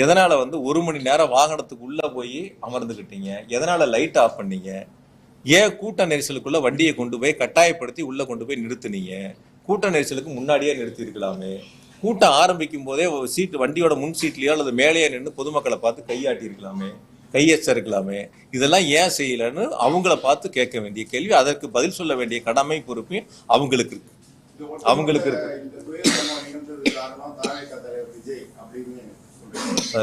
எதனால வந்து 1 மணி நேரம் வாகனத்துக்கு உள்ள போய் அமர்ந்துக்கிட்டீங்க, எதனால லைட் ஆஃப் பண்ணீங்க, ஏன் கூட்ட நெரிசலுக்குள்ள வண்டியை கொண்டு போய் கட்டாயப்படுத்தி உள்ள கொண்டு போய் நிறுத்துனீங்க, கூட்ட நெரிசலுக்கு முன்னாடியே நிறுத்தி இருக்கலாமே, கூட்டம் ஆரம்பிக்கும் போதே சீட்டு வண்டியோட முன் சீட்லயோ அல்லது மேலேயே நின்று பொதுமக்களை பார்த்து கையாட்டி இருக்கலாமே, கையெச்சரிக்கலாமே, இதெல்லாம் ஏன் செய்யலன்னு அவங்கள பார்த்து கேட்க வேண்டிய கேள்வி, அதற்கு பதில் சொல்ல வேண்டிய கடமை பொறுப்பு அவங்களுக்கு இருக்கு.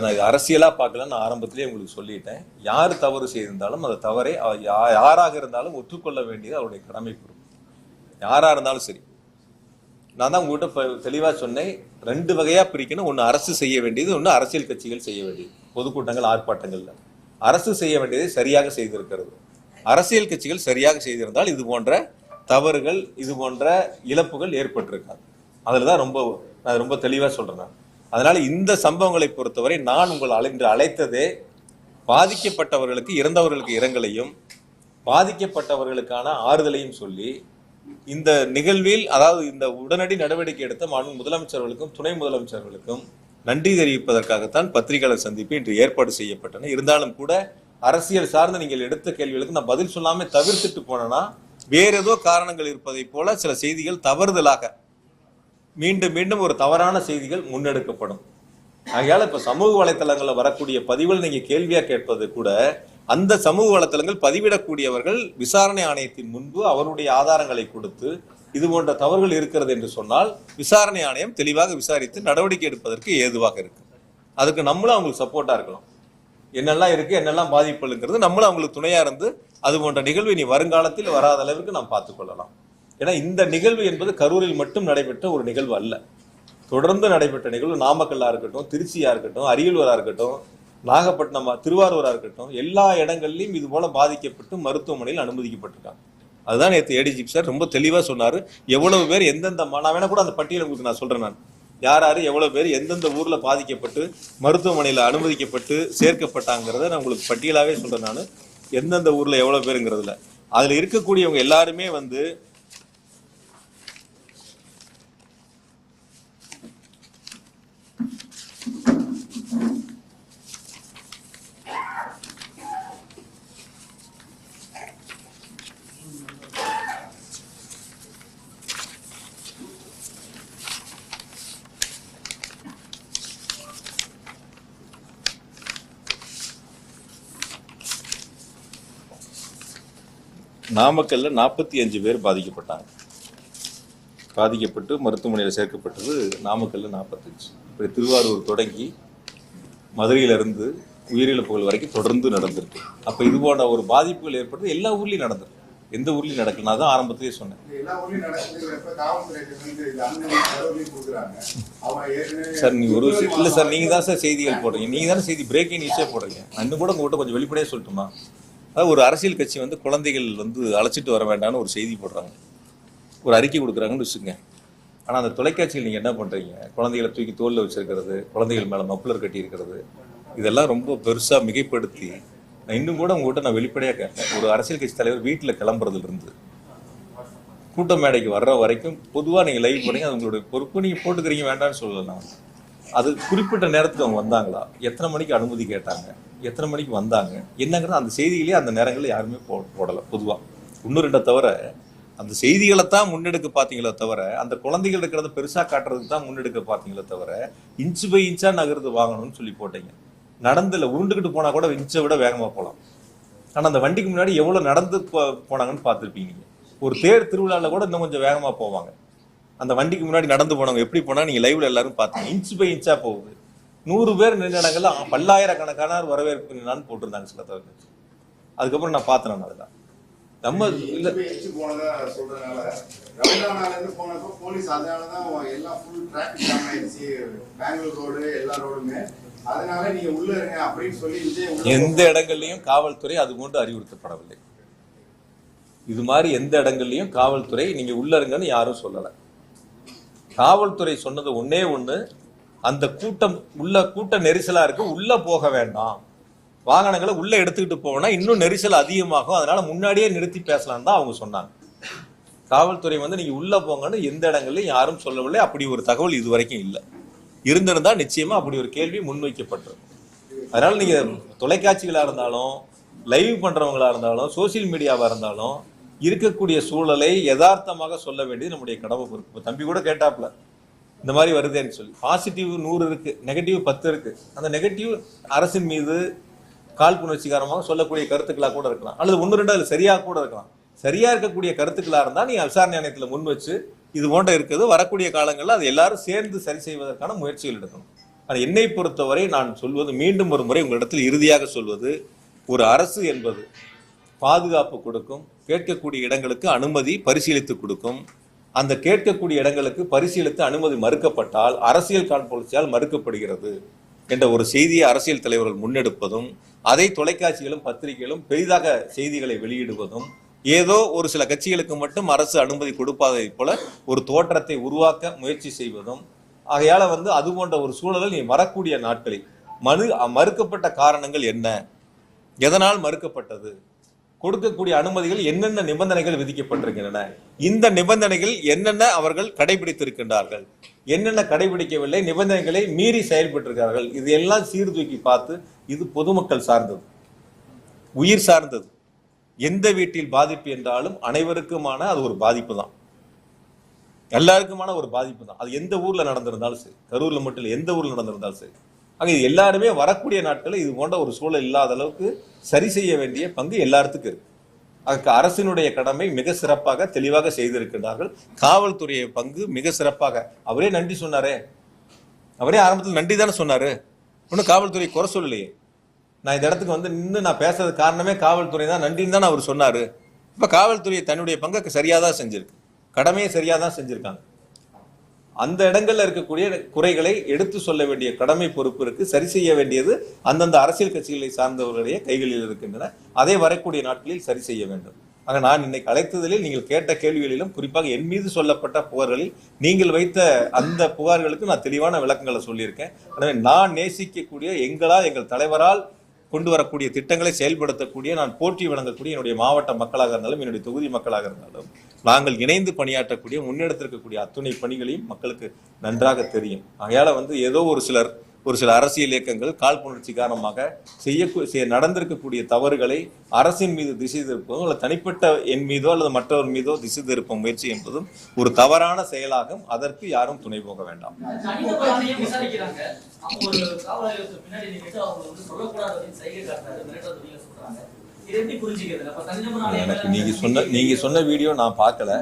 நான் இது அரசியலா பார்க்கல. நான் ஆரம்பத்திலேயே உங்களுக்கு சொல்லிட்டேன், யார் தவறு செய்திருந்தாலும் அந்த தவறை யாராக இருந்தாலும் ஒற்றுக்கொள்ள வேண்டியது அவருடைய கடமை பொறுப்பு. யாரா இருந்தாலும் சரி. நான் தான் உங்ககிட்ட தெளிவா சொன்னேன், 2 வகையா பிரிக்கணும். ஒன்று அரசு செய்ய வேண்டியது, ஒன்று அரசியல் கட்சிகள் செய்ய வேண்டியது. பொதுக்கூட்டங்கள், ஆர்ப்பாட்டங்கள்ல அரசு செய்ய வேண்டியதை சரியாக செய்திருக்கிறது. அரசியல் கட்சிகள் சரியாக செய்திருந்தால் இது போன்ற தவறுகள், இது போன்ற இழப்புகள் ஏற்பட்டிருக்காது. அதுல தான் நான் ரொம்ப தெளிவா சொல்றேன். அதனால இந்த சம்பவங்களை பொறுத்தவரை நான் உங்களை அழைத்ததே பாதிக்கப்பட்டவர்களுக்கு, இறந்தவர்களுக்கு இரங்கலையும் பாதிக்கப்பட்டவர்களுக்கான ஆறுதலையும் சொல்லி இந்த நிகழ்வில், அதாவது இந்த உடனடி நடவடிக்கை எடுத்த மாண்பு முதலமைச்சர்களுக்கும் துணை முதலமைச்சர்களுக்கும் நன்றி தெரிவிப்பதற்காகத்தான் பத்திரிகையாளர் சந்திப்பு இன்று ஏற்பாடு செய்யப்பட்டன. இருந்தாலும் கூட அரசியல் சார்ந்த நீங்கள் எடுத்த கேள்விகளுக்கு நான் பதில் சொல்லாம தவிர்த்துட்டு போனேன்னா வேற ஏதோ காரணங்கள் இருப்பதை போல சில செய்திகள் தவறுதலாக மீண்டும் மீண்டும் ஒரு தவறான செய்திகள் முன்னெடுக்கப்படும். ஆகையால இப்ப சமூக வலைத்தளங்கள்ல வரக்கூடிய பதிவுகள் நீங்க கேள்வியா கேட்பது கூட, அந்த சமூக வலைத்தளங்கள் பதிவிடக்கூடியவர்கள் விசாரணை ஆணையத்தின் முன்பு அவருடைய ஆதாரங்களை கொடுத்து இது போன்ற தவறுகள் இருக்கிறது என்று சொன்னால் விசாரணை ஆணையம் தெளிவாக விசாரித்து நடவடிக்கை எடுப்பதற்கு ஏதுவாக இருக்கு. அதுக்கு நம்மளும் அவங்களுக்கு சப்போர்ட்டா இருக்கலாம். என்னெல்லாம் இருக்கு, என்னெல்லாம் பாதிப்புங்கிறது நம்மளும் அவங்களுக்கு துணையா இருந்து அது போன்ற நிகழ்வு இனி வருங்காலத்தில் வராத அளவிற்கு நாம் பார்த்துக் கொள்ளலாம். ஏன்னா இந்த நிகழ்வு என்பது கரூரில் மட்டும் நடைபெற்ற ஒரு நிகழ்வு அல்ல. தொடர்ந்து நடைபெற்ற நிகழ்வு நாமக்கல்லா இருக்கட்டும், திருச்சியா இருக்கட்டும், அரியலூரா இருக்கட்டும், நாகப்பட்டினம், திருவாரூரா இருக்கட்டும், எல்லா இடங்கள்லையும் இது போல பாதிக்கப்பட்டு மருத்துவமனையில் அனுமதிக்கப்பட்டிருக்காங்க. அதுதான் நேற்று ஏடிஜிபி சார் ரொம்ப தெளிவாக சொன்னார். எவ்வளவு பேர் எந்தெந்த, நான் வேணா கூட அந்த பட்டியலை உங்களுக்கு நான் சொல்கிறேன். நான் யார் யார் எவ்வளோ பேர் எந்தெந்த ஊரில் பாதிக்கப்பட்டு மருத்துவமனையில் அனுமதிக்கப்பட்டு சேர்க்கப்பட்டாங்கிறத நான் உங்களுக்கு பட்டியலாகவே சொல்கிறேன். நான் எந்தெந்த ஊரில் எவ்வளோ பேருங்கிறதுல அதில் இருக்கக்கூடியவங்க எல்லாருமே வந்து நாமக்கல்ல 45 பேர் பாதிக்கப்பட்டு மருத்துவமனையில் சேர்க்கப்பட்டது. நாமக்கல்ல 45. இப்படி திருவாரூர் தொடங்கி மதுரையிலிருந்து உயிரிழப்புகள் வரைக்கும் தொடர்ந்து நடந்திருக்கு. அப்போ இது போன்ற ஒரு பாதிப்புகள் ஏற்படுறது எல்லா ஊர்லேயும் நடந்திருக்கு. எந்த ஊர்லேயும் நடக்கல. நான் தான் ஆரம்பத்திலேயே சொன்னேன். சார் நீங்க ஒரு இல்லை சார், நீங்க தான் சார் செய்திகள் போடுறீங்க. நீங்க தானே செய்தி பிரேக்கிங் நியூஸே போடுறீங்க. இன்னும் கூட உங்கள்கிட்ட கொஞ்சம் வெளிப்படையாக சொல்லட்டுமா? அதாவது ஒரு அரசியல் கட்சி வந்து குழந்தைகள் வந்து அழைச்சிட்டு வர வேண்டாம்னு ஒரு செய்தி போடுறாங்க, ஒரு அறிக்கை கொடுக்குறாங்கன்னு வச்சுக்கோங்க. ஆனால் அந்த தொலைக்காட்சியில் நீங்கள் என்ன பண்ணுறீங்க? குழந்தைகளை தூக்கி தோளில் வச்சிருக்கிறது, குழந்தைகள் மேலே மப்ளர் கட்டி இருக்கிறது, இதெல்லாம் ரொம்ப பெருசாக மிகைப்படுத்தி நான் இன்னும் கூட உங்கள்கிட்ட நான் வெளிப்படையாக கேட்டேன். ஒரு அரசியல் கட்சி தலைவர் வீட்டில் கிளம்புறதுலேருந்து கூட்ட மேடைக்கு வர்ற வரைக்கும் பொதுவாக நீங்கள் லைவ் பண்ணீங்க, அது உங்களுடைய பொறுப்பு. நீங்கள் போட்டுக்கிறீங்க, வேண்டாம்னு சொல்லலாம். அது குறிப்பிட்ட நேரத்துக்கு அவங்க வந்தாங்களா, எத்தனை மணிக்கு அனுமதி கேட்டாங்க, எத்தனை மணிக்கு வந்தாங்க, என்னங்கிறது அந்த செய்திகளே அந்த நேரங்களில் யாருமே போடலை. பொதுவாக இன்னும் ரெண்டை தவிர அந்த செய்திகளை தான் முன்னெடுக்க பார்த்தீங்களே தவிர, அந்த குழந்தைகள் இருக்கிறத பெருசாக காட்டுறதுக்கு தான் முன்னெடுக்க பார்த்தீங்களே தவிர, இன்ச்சு பை இன்ச்சாக நகர்ந்து வாங்கணும்னு சொல்லி போட்டீங்க. நடந்துல உருண்டுக்கிட்டு போனால் கூட இன்ச்சை விட வேகமாக போகலாம். ஆனால் அந்த வண்டிக்கு முன்னாடி எவ்வளோ நடந்து போனாங்கன்னு பார்த்துருப்பீங்க. ஒரு தேர் திருவிழாவில் கூட இன்னும் கொஞ்சம் வேகமாக போவாங்க. அந்த வண்டிக்கு முன்னாடி நடந்து போனவங்க எப்படி போனால் நீங்கள் லைவ்ல எல்லாரும் பார்த்தீங்க. இன்ச்சு பை இன்ச்சாக போகுது. 100 பேர் நின்ற இடங்கள்ல பல்லாயிரக்கணக்கான வரவேற்பு நின்னான்னு போட்டிருந்தாங்க சில தவிர்த்து. அதுக்கப்புறம் நான் பார்த்தேன். அதுதான் நம்ம இல்லை சொல்றதுனால போனப்போ போலீஸ் அதனாலதான் எல்லாம் ஃபுல் டிராபிக் ஜாம் ஆயிடுச்சு பெங்களூர் ரோடு எல்லா ரோடுமே. அதனால நீங்க உள்ள இருங்க அப்படின்னு சொல்லி எந்த இடங்கள்லையும் காவல்துறை அது போன்று அறிவுறுத்தப்படவில்லை. இது மாதிரி எந்த இடங்கள்லையும் காவல்துறை நீங்க உள்ள இருங்கன்னு யாரும் சொல்லலை. காவல்துறை சொன்னது ஒன்னே ஒண்ணு, அந்த கூட்ட நெரிசலா இருக்கு, உள்ள போக வேண்டாம், வாகனங்களை உள்ள எடுத்துக்கிட்டு போனா இன்னும் நெரிசல் அதிகமாகும், அதனால முன்னாடியே நிறுத்தி பேசலாம் தான் அவங்க சொன்னாங்க. காவல்துறை வந்து நீங்க உள்ள போங்கன்னு எந்த இடங்கள்லையும் யாரும் சொல்லவில்லை. அப்படி ஒரு தகவல் இது வரைக்கும் இல்லை. இருந்திருந்தா நிச்சயமா அப்படி ஒரு கேள்வி முன்வைக்கப்பட்டிருக்கும். அதனால நீங்க தொலைக்காட்சிகளா இருந்தாலும், லைவ் பண்றவங்களா இருந்தாலும், சோசியல் மீடியாவா இருந்தாலும் இருக்கக்கூடிய சூழலை யதார்த்தமாக சொல்ல வேண்டியது நம்முடைய கடமை பொறுப்பு. தம்பி கூட கேட்டாப்ல இந்த மாதிரி வருதுன்னு சொல்லி. பாசிட்டிவ் 100 இருக்கு, நெகட்டிவ் 10 இருக்கு. அந்த நெகட்டிவ் அரசின் மீது காழ்ப்புணர்ச்சிகரமாக சொல்லக்கூடிய கருத்துக்களாக கூட இருக்கலாம், அல்லது 1-2 அதில் சரியாக கூட இருக்கலாம். சரியா இருக்கக்கூடிய கருத்துக்களாக இருந்தால் நீ விசாரணை ஆணையத்தில் முன் வச்சு இது போன்ற இருக்குது, வரக்கூடிய காலங்களில் அது எல்லாரும் சேர்ந்து சரி செய்வதற்கான முயற்சிகள் எடுக்கணும். ஆனால் என்னை பொறுத்தவரை நான் சொல்வது, மீண்டும் ஒரு முறை உங்களிடத்தில் இறுதியாக சொல்வது, ஒரு அரசு என்பது பாதுகாப்பு கொடுக்கும், கேட்கக்கூடிய இடங்களுக்கு அனுமதி பரிசீலித்து கொடுக்கும். அந்த கேட்கக்கூடிய இடங்களுக்கு பரிசீலித்து அனுமதி மறுக்கப்பட்டால் அரசியல் காழ்ப்புணர்ச்சியால் மறுக்கப்படுகிறது என்ற ஒரு செய்தியை அரசியல் தலைவர்கள் முன்னெடுப்பதும், அதை தொலைக்காட்சிகளும் பத்திரிகைகளும் பெரிதாக செய்திகளை வெளியிடுவதும், ஏதோ ஒரு சில கட்சிகளுக்கு மட்டும் அரசு அனுமதி கொடுப்பதை போல ஒரு தோற்றத்தை உருவாக்க முயற்சி செய்வதும், ஆகையால அது போன்ற ஒரு சூழலில் நீ வரக்கூடிய நாட்களில் மறுக்கப்பட்ட காரணங்கள் என்ன, எதனால் மறுக்கப்பட்டது, கொடுக்கக்கூடிய அனுமதிகள் என்னென்ன நிபந்தனைகள் விதிக்கப்பட்டிருக்கின்றன, இந்த நிபந்தனைகள் என்னென்ன அவர்கள் கடைபிடித்திருக்கின்றார்கள், என்னென்ன கடைபிடிக்கவில்லை, நிபந்தனைகளை மீறி செயல்பட்டிருக்கிறார்கள், இது எல்லாம் சீர்தூக்கி பார்த்து, இது பொதுமக்கள் சார்ந்தது, உயிர் சார்ந்தது. எந்த வீட்டில் பாதிப்பு என்றாலும் அனைவருக்குமான அது ஒரு பாதிப்பு தான், எல்லாருக்குமான ஒரு பாதிப்பு தான். அது எந்த ஊர்ல நடந்திருந்தாலும் சரி, கரூர்ல மட்டும் இல்லை, எந்த ஊர்ல நடந்திருந்தாலும் சரி. ஆக இது எல்லாருமே வரக்கூடிய நாட்களில் இது போன்ற ஒரு சூழல் இல்லாத அளவுக்கு சரி செய்ய வேண்டிய பங்கு எல்லாத்துக்கும் இருக்கு. அதுக்கு அரசினுடைய கடமை மிக சிறப்பாக தெளிவாக செய்திருக்கிறார்கள். காவல்துறைய பங்கு மிக சிறப்பாக, அவரே நன்றி சொன்னாரே, அவரே ஆரம்பத்தில் நன்றி தானே சொன்னாரு, ஒன்னும் காவல்துறை குறை சொல்லலையே. நான் இந்த இடத்துக்கு நின்று நான் பேசுறது காரணமே காவல்துறை தான், நன்றின்னு தான் அவர் சொன்னாரு. இப்ப காவல்துறை தன்னுடைய பங்கை சரியா தான் செஞ்சிருக்கு, கடமையை சரியா தான் செஞ்சிருக்காங்க. அந்த இடங்கள்ல இருக்கக்கூடிய குறைகளை எடுத்து சொல்ல வேண்டிய கடமை பொறுப்பு இருக்கு. சரி செய்ய வேண்டியது அந்தந்த அரசியல் கட்சிகளை சார்ந்தவர்களுடைய கைகளில் இருக்கின்றன. அதை வரக்கூடிய நாட்களில் சரி செய்ய வேண்டும். ஆக நான் இன்னைக்கு அழைத்ததில் நீங்கள் கேட்ட கேள்விகளிலும் குறிப்பாக என் மீது சொல்லப்பட்ட புகார்களில் நீங்கள் வைத்த அந்த புகார்களுக்கு நான் தெளிவான விளக்கங்களை சொல்லியிருக்கேன். எனவே நான் நேசிக்கக்கூடிய எங்கள் தலைவரால் கொண்டு வரக்கூடிய திட்டங்களை செயல்படுத்தக்கூடிய நான் போற்றி வழங்கக்கூடிய என்னுடைய மாவட்ட மக்களாக இருந்தாலும் என்னுடைய தொகுதி மக்களாக இருந்தாலும் நாங்கள் இணைந்து பணியாற்றக்கூடிய முன்னெடுத்திருக்கக்கூடிய அத்துணை பணிகளையும் மக்களுக்கு நன்றாக தெரியும். ஆகையால ஏதோ ஒரு சில அரசியல் இயக்கங்கள் காழ்ப்புணர்ச்சி காரணமாக நடந்திருக்கக்கூடிய தவறுகளை அரசின் மீது திசை திருப்பதும் அல்லது தனிப்பட்ட என் மீதோ அல்லது மற்றவர் மீதோ திசை திருப்ப முயற்சி என்பதும் ஒரு தவறான செயலாகும். அதற்கு யாரும் துணை போக வேண்டாம். எனக்கு நீங்க சொன்ன வீடியோ நான் பார்க்கல.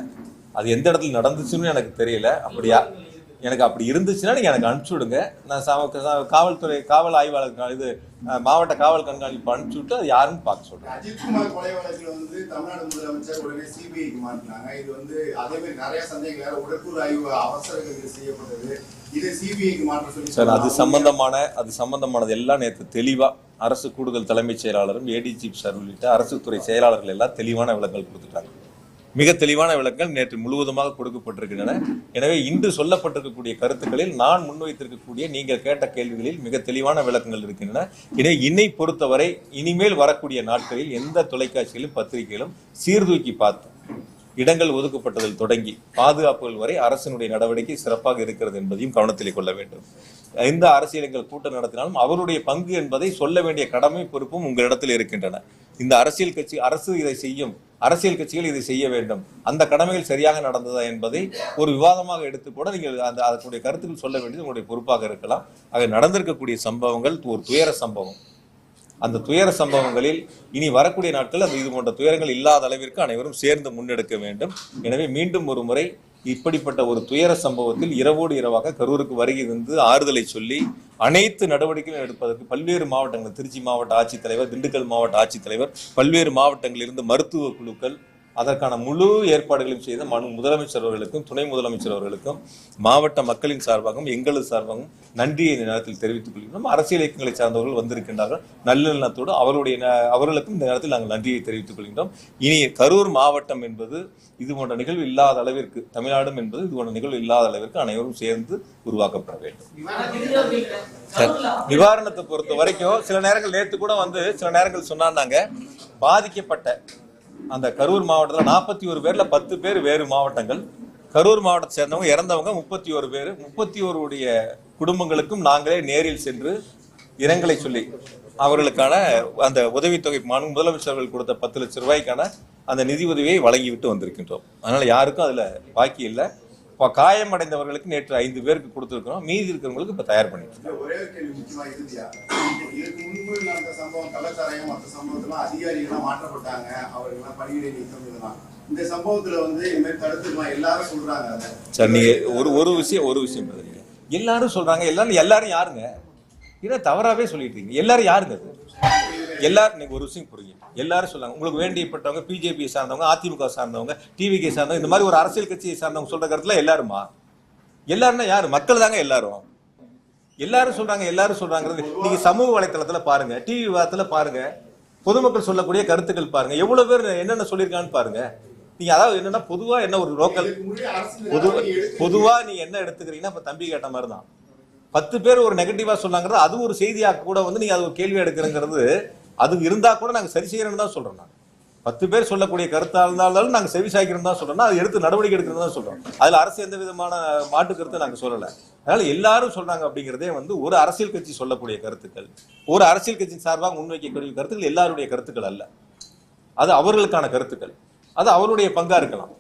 அது எந்த இடத்துல நடந்துச்சுன்னு எனக்கு தெரியல. அப்படியா எனக்கு அப்படி இருந்துச்சுன்னா நீங்க எனக்கு அனுப்பிச்சு விடுங்க. நான் காவல்துறை காவல் ஆய்வாளர் இது மாவட்ட காவல் கண்காணிப்பு அனுப்பிச்சு விட்டு அது யாருன்னு பார்க்க சொல்றேன். அஜித்குமார் கொலை வழக்குல தமிழ்நாடு முதலமைச்சர் உடனே சிபிஐக்கு மாற்றினாங்க. இது அதே மாதிரி நிறைய சந்தேகங்கள் உடற்கூறு ஆய்வு அவசர செய்யப்பட்டது. இது சிபிஐக்கு மாற்ற சொல்லி சார் அது சம்பந்தமானது எல்லாம் நேற்று தெளிவா அரசு கூடுதல் தலைமைச் செயலாளரும் ஏடிஜி சார் உள்ளிட்ட அரசு துறை செயலாளர்கள் எல்லாம் தெளிவான விளக்கங்கள் கொடுத்துட்டாங்க. மிக தெளிவான விளக்கங்கள் நேற்று முழுவதுமாக கொடுக்கப்பட்டிருக்கின்றன. எனவே இன்று சொல்லப்பட்டிருக்கக்கூடிய கருத்துக்களில் நான் முன்வைத்திருக்கக்கூடிய நீங்கள் கேட்ட கேள்விகளில் மிக தெளிவான விளக்கங்கள் இருக்கின்றன. எனவே என்னை பொறுத்தவரை இனிமேல் வரக்கூடிய நாட்களில் எந்த தொலைக்காட்சியிலும் பத்திரிகையிலும் சீர்தூக்கி பார்த்து இடங்கள் ஒதுக்கப்பட்டதில் தொடங்கி பாதுகாப்புகள் வரை அரசினுடைய நடவடிக்கை சிறப்பாக இருக்கிறது என்பதையும் கவனத்தில் கொள்ள வேண்டும். எந்த அரசியல்கள் கூட்டம் நடத்தினாலும் அவருடைய பங்கு என்பதை சொல்ல வேண்டிய கடமை பொறுப்பும் உங்களிடத்தில் இருக்கின்றன. இந்த அரசு இதை செய்யும், அரசியல் கட்சிகள் இதை செய்ய வேண்டும், அந்த கடமைகள் சரியாக நடந்ததா என்பதை ஒரு விவாதமாக எடுத்து கூட நீங்கள் அதனுடைய கருத்துக்கள் சொல்ல வேண்டியது உங்களுடைய பொறுப்பாக இருக்கலாம். ஆக நடந்திருக்கக்கூடிய சம்பவங்கள் ஒரு துயர சம்பவம். அந்த துயர சம்பவங்களில் இனி வரக்கூடிய நாட்கள் இது போன்ற துயரங்கள் இல்லாத அளவிற்கு அனைவரும் சேர்ந்து முன்னெடுக்க வேண்டும். எனவே மீண்டும் ஒரு முறை இப்படிப்பட்ட ஒரு துயர சம்பவத்தில் இரவோடு இரவாக கரூருக்கு வருகை வந்து ஆறுதலை சொல்லி அனைத்து நடவடிக்கைகளும் எடுப்பதற்கு பல்வேறு மாவட்டங்கள், திருச்சி மாவட்ட ஆட்சித்தலைவர், திண்டுக்கல் மாவட்ட ஆட்சித்தலைவர், பல்வேறு மாவட்டங்களிலிருந்து மருத்துவ குழுக்கள் அதற்கான முழு ஏற்பாடுகளையும் செய்த முதலமைச்சர் அவர்களுக்கும் துணை முதலமைச்சர் அவர்களுக்கும் மாவட்ட மக்களின் சார்பாகவும் எங்களது சார்பாகவும் நன்றியை இந்த நேரத்தில் தெரிவித்துக் கொள்கிறோம். அரசியல் இயக்கங்களை சார்ந்தவர்கள் வந்திருக்கின்றார்கள். நல்லெண்ணத்தோடு அவர்களுக்கும் இந்த நேரத்தில் நாங்கள் நன்றியை தெரிவித்துக் கொள்கின்றோம். இனி கரூர் மாவட்டம் என்பது இது போன்ற நிகழ்வு இல்லாத அளவிற்கு, தமிழ்நாடும் என்பது இது போன்ற நிகழ்வு இல்லாத அளவிற்கு அனைவரும் சேர்ந்து உருவாக்கப்பட வேண்டும். நிவாரணத்தை பொறுத்த வரைக்கும் சில நேரங்கள் நேற்று கூட சில நேரங்கள் சொன்னாங்க, பாதிக்கப்பட்ட அந்த கரூர் மாவட்டத்தில் 41 பேர்ல 10 பேர் வேறு மாவட்டங்கள், கரூர் மாவட்டத்தை சேர்ந்தவங்க இறந்தவங்க 31 பேர். 31 குடும்பங்களுக்கும் நாங்களே நேரில் சென்று இரங்கலை சொல்லி அவர்களுக்கான அந்த உதவித்தொகை முதலமைச்சர்கள் கொடுத்த 10 லட்சம் ரூபாய்க்கான அந்த நிதி உதவியை வழங்கிவிட்டு வந்திருக்கின்றோம். அதனால யாருக்கும் அதுல பாக்கி இல்லை. இப்போ காயமடைந்தவர்களுக்கு நேற்று 5 பேருக்கு கொடுத்துருக்கிறோம். மீதி இருக்கிறவங்களுக்கு இப்போ தயார் பண்ணிட்டு ஒரே கேள்வி முக்கியமா இறுதியா, இதுக்கு முன்பு நடந்த சம்பவம் கள்ளச்சாராயம் மற்ற சம்பவத்துல அதிகாரிகள்லாம் மாற்றப்பட்டாங்க, அவர்கள்லாம் பணியிடை நீக்கம் இதெல்லாம். இந்த சம்பவத்துல இந்த மாதிரி தடுத்துக்கலாம் எல்லாரும் சொல்றாங்க. சார் நீங்க ஒரு விஷயம் பதிலீங்க. எல்லாரும் சொல்றாங்க, எல்லாரும் யாருங்க? இதை தவறாவே சொல்லிட்டு இருக்கீங்க. எல்லாரும் யாருங்க? எல்லாரும் ஒரு விஷயம் புரியும். எல்லாரும் சொல்றாங்க உங்களுக்கு வேண்டியப்பட்டவங்க பிஜேபி சார்ந்தவங்க, அதிமுக சார்ந்தவங்க, டிவிகே சார்ந்தவங்க, இந்த மாதிரி ஒரு அரசியல் கட்சியை சார்ந்தவங்க சொல்ற கருத்துல எல்லாருமா? எல்லாருன்னா யாரு? மக்கள் தாங்க எல்லாரும். எல்லாரும் சொல்றாங்கிறது நீங்க சமூக வலைத்தளத்துல பாருங்க, டிவி விவாதத்துல பாருங்க, பொதுமக்கள் சொல்லக்கூடிய கருத்துக்கள் பாருங்க, எவ்வளவு பேர் என்னென்ன சொல்லியிருக்கான்னு பாருங்க. நீங்க அதாவது என்னன்னா பொதுவா என்ன ஒரு லோக்கல் பொதுவா நீங்க என்ன எடுத்துக்கிறீங்கன்னா இப்ப தம்பி கேட்ட மாதிரி தான் 10 பேர் ஒரு நெகட்டிவா சொன்னாங்கிறது அது ஒரு செய்தியாக கூட நீங்க அது ஒரு கேள்வி எடுக்கிறங்கிறது அது இருந்தா கூட நாங்க சரி செய்யறோம்னு தான் சொல்றோம். நான் 10 பேர் சொல்லக்கூடிய கருத்தா இருந்தாலும் நாங்க செவி சாய்க்கிறோம் தான் சொல்றோம். அது எடுத்து நடவடிக்கை எடுக்கிறது தான் சொல்றோம். அதுல அரசு எந்த விதமான மாட்டு கருத்தை நாங்க சொல்லல. அதனால எல்லாரும் சொல்றாங்க அப்படிங்கிறதே ஒரு அரசியல் கட்சி சொல்லக்கூடிய கருத்துக்கள், ஒரு அரசியல் கட்சி சார்பாக முன்வைக்கக்கூடிய கருத்துக்கள் எல்லாருடைய கருத்துக்கள் அல்ல. அது அவர்களுக்கான கருத்துக்கள், அது அவருடைய பங்கா இருக்கலாம்.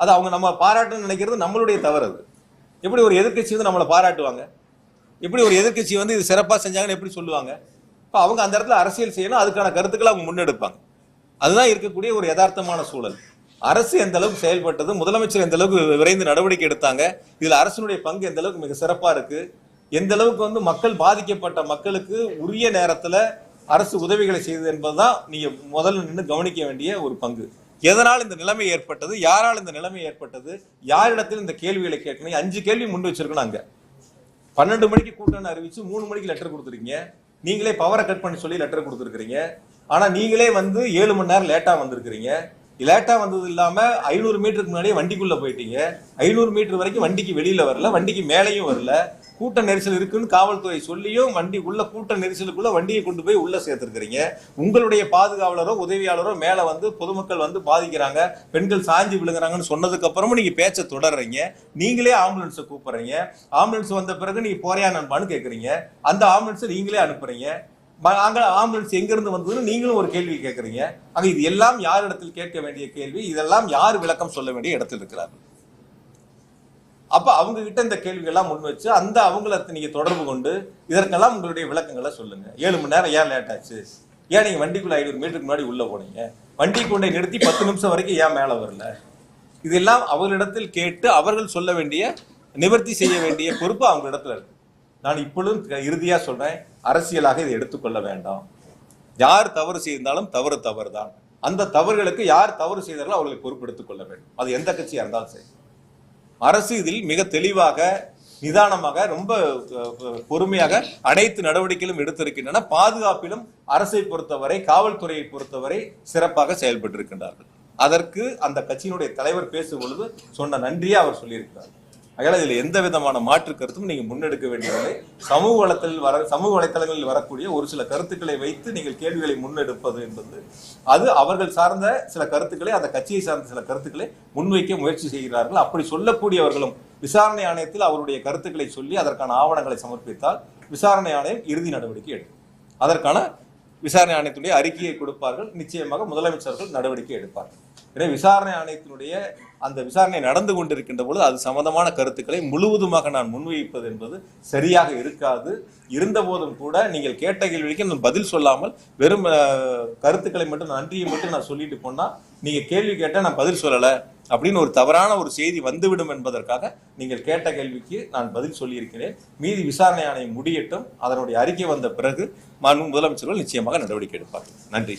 அது அவங்க நம்ம பாராட்டுன்னு நினைக்கிறது நம்மளுடைய தவறு. அது எப்படி ஒரு எதிர்கட்சி நம்மளை பாராட்டுவாங்க? எப்படி ஒரு எதிர்கட்சி இது சிறப்பாக செஞ்சாங்கன்னு எப்படி சொல்லுவாங்க? இப்போ அவங்க அந்த இடத்துல அரசியல் செய்யணும், அதுக்கான கருத்துக்களை அவங்க முன்னெடுப்பாங்க. அதுதான் இருக்கக்கூடிய ஒரு யதார்த்தமான சூழல். அரசு எந்த அளவுக்கு செயல்பட்டது, முதலமைச்சர் எந்த அளவுக்கு விரைந்து நடவடிக்கை எடுத்தாங்க, இதுல அரசினுடைய பங்கு எந்த அளவுக்கு மிக சிறப்பா இருக்கு, எந்த அளவுக்கு மக்கள் பாதிக்கப்பட்ட மக்களுக்கு உரிய நேரத்துல அரசு உதவிகளை செய்தது என்பதுதான் நீங்க முதல்ல நின்று கவனிக்க வேண்டிய ஒரு பங்கு. எதனால் இந்த நிலைமை ஏற்பட்டது, யாரால் இந்த நிலைமை ஏற்பட்டது, யாரிடத்தில் இந்த கேள்விகளை கேட்கணும். 5 கேள்வி முன் வச்சிருக்கணும். அங்க 12 மணிக்கு கூட்டம்னு அறிவிச்சு 3 மணிக்கு லெட்டர் கொடுத்துருக்கீங்க. நீங்களே பவரை கட் பண்ணி சொல்லி லெட்டர் கொடுத்துருக்கீங்க. ஆனா நீங்களே வந்து 7 மணி நேரம் லேட்டா வந்திருக்கிறீங்க. லேட்டா வந்தது இல்லாம 500 மீட்டருக்கு முன்னாடியே வண்டிக்குள்ள போயிட்டீங்க. 500 மீட்டர் வரைக்கும் வண்டிக்கு வெளியில வரல, வண்டிக்கு மேலேயும் வரல. கூட்ட நெரிசல் இருக்குன்னு காவல்துறை சொல்லியும் வண்டி உள்ள கூட்ட நெரிசலுக்குள்ள வண்டியை கொண்டு போய் உள்ள சேர்த்திருக்கிறீங்க. உங்களுடைய பாதுகாவலரோ உதவியாளரோ மேல வந்து பொதுமக்கள் வந்து பாதிக்கிறாங்க, பெண்கள் சாஞ்சி விழுங்குறாங்கன்னு சொன்னதுக்கு அப்புறமும் நீங்க பேச்சை தொடர்றீங்க. நீங்களே ஆம்புலன்ஸை கூப்பிடுறீங்க. ஆம்புலன்ஸ் வந்த பிறகு நீங்க போறியா நண்பான்னு கேட்கறீங்க. அந்த ஆம்புலன்ஸை நீங்களே அனுப்புறீங்க. அங்க ஆம்புலன்ஸ் எங்க இருந்து வந்ததுன்னு நீங்களும் ஒரு கேள்வி கேட்கறீங்க. ஆக இது எல்லாம் யாரிடத்தில் கேட்க வேண்டிய கேள்வி, இதெல்லாம் யார் விளக்கம் சொல்ல வேண்டிய இடத்தில் இருக்கிறார்கள். அப்ப அவங்க கிட்ட இந்த கேள்விகள் எல்லாம் முன் வச்சு அந்த அவங்களை நீங்க தொடர்பு கொண்டு இதற்கெல்லாம் உங்களுடைய விளக்கங்களை சொல்லுங்க. 7 மணி நேரம் ஏன் லேட் ஆச்சு, ஏன் நீங்க வண்டிக்குள்ள 500 மீட்டருக்கு முன்னாடி உள்ள போனீங்க, வண்டி கொண்டை நிறுத்தி 10 நிமிஷம் வரைக்கும் ஏன் மேல வரல, இதெல்லாம் அவர்களிடத்தில் கேட்டு அவர்கள் சொல்ல வேண்டிய நிவர்த்தி செய்ய வேண்டிய பொறுப்பு அவங்க இடத்துல இருக்கு. நான் இப்பொழுதும் இறுதியா சொல்றேன், அரசியலாக இதை எடுத்துக்கொள்ள வேண்டாம். யார் தவறு செய்தாலும் தவறு தான். அந்த தவறுகளுக்கு யார் தவறு செய்தார்களோ அவர்களுக்கு பொறுப்பு எடுத்துக் கொள்ள வேண்டும். அது எந்த கட்சியா இருந்தாலும் சரி. அரசு இதில் மிக தெளிவாக நிதானமாக ரொம்ப பொறுமையாக அனைத்து நடவடிக்கைகளும் எடுத்திருக்கின்றன. பாதுகாப்பிலும் அரசை பொறுத்தவரை காவல்துறையை பொறுத்தவரை சிறப்பாக செயல்பட்டு இருக்கின்றார்கள். அதற்கு அந்த கட்சியினுடைய தலைவர் பேசும் பொழுது சொன்ன நன்றியை அவர் சொல்லியிருக்கிறார். அதனால இதில் எந்த விதமான மாற்று கருத்தும் நீங்க முன்னெடுக்க வேண்டியதில்லை. சமூக வலைத்தளங்களில் வரக்கூடிய ஒரு சில கருத்துக்களை வைத்து நீங்கள் கேள்விகளை முன்னெடுப்பது என்பது அது அவர்கள் சார்ந்த சில கருத்துக்களை, அந்த கட்சியை சார்ந்த சில கருத்துக்களை முன்வைக்க முயற்சி செய்கிறார்கள். அப்படி சொல்லக்கூடியவர்களும் விசாரணை ஆணையத்தில் அவருடைய கருத்துக்களை சொல்லி அதற்கான ஆவணங்களை சமர்ப்பித்தால் விசாரணை ஆணையம் இறுதி நடவடிக்கை எடுக்கும். அதற்கான விசாரணை ஆணையத்துடைய அறிக்கையை கொடுப்பார்கள். நிச்சயமாக முதலமைச்சர்கள் நடவடிக்கை எடுப்பார்கள். எனவே விசாரணை ஆணையத்தினுடைய அந்த விசாரணை நடந்து கொண்டிருக்கின்ற பொழுது அது சம்பந்தமான கருத்துக்களை முழுவதுமாக நான் முன்வைப்பது என்பது சரியாக இருக்காது. இருந்த போதும் கூட நீங்கள் கேட்ட கேள்விக்கு நான் பதில் சொல்லாமல் வெறும் கருத்துக்களை மட்டும் நன்றியை மட்டும் நான் சொல்லிட்டு போனா நீங்க கேள்வி கேட்ட நான் பதில் சொல்லலை அப்படின்னு ஒரு தவறான ஒரு செய்தி வந்துவிடும் என்பதற்காக நீங்கள் கேட்ட கேள்விக்கு நான் பதில் சொல்லியிருக்கிறேன். மீதி விசாரணை ஆணையம் முடியட்டும். அதனுடைய அறிக்கை வந்த பிறகு முதலமைச்சர்கள் நிச்சயமாக நடவடிக்கை எடுப்பார்கள். நன்றி.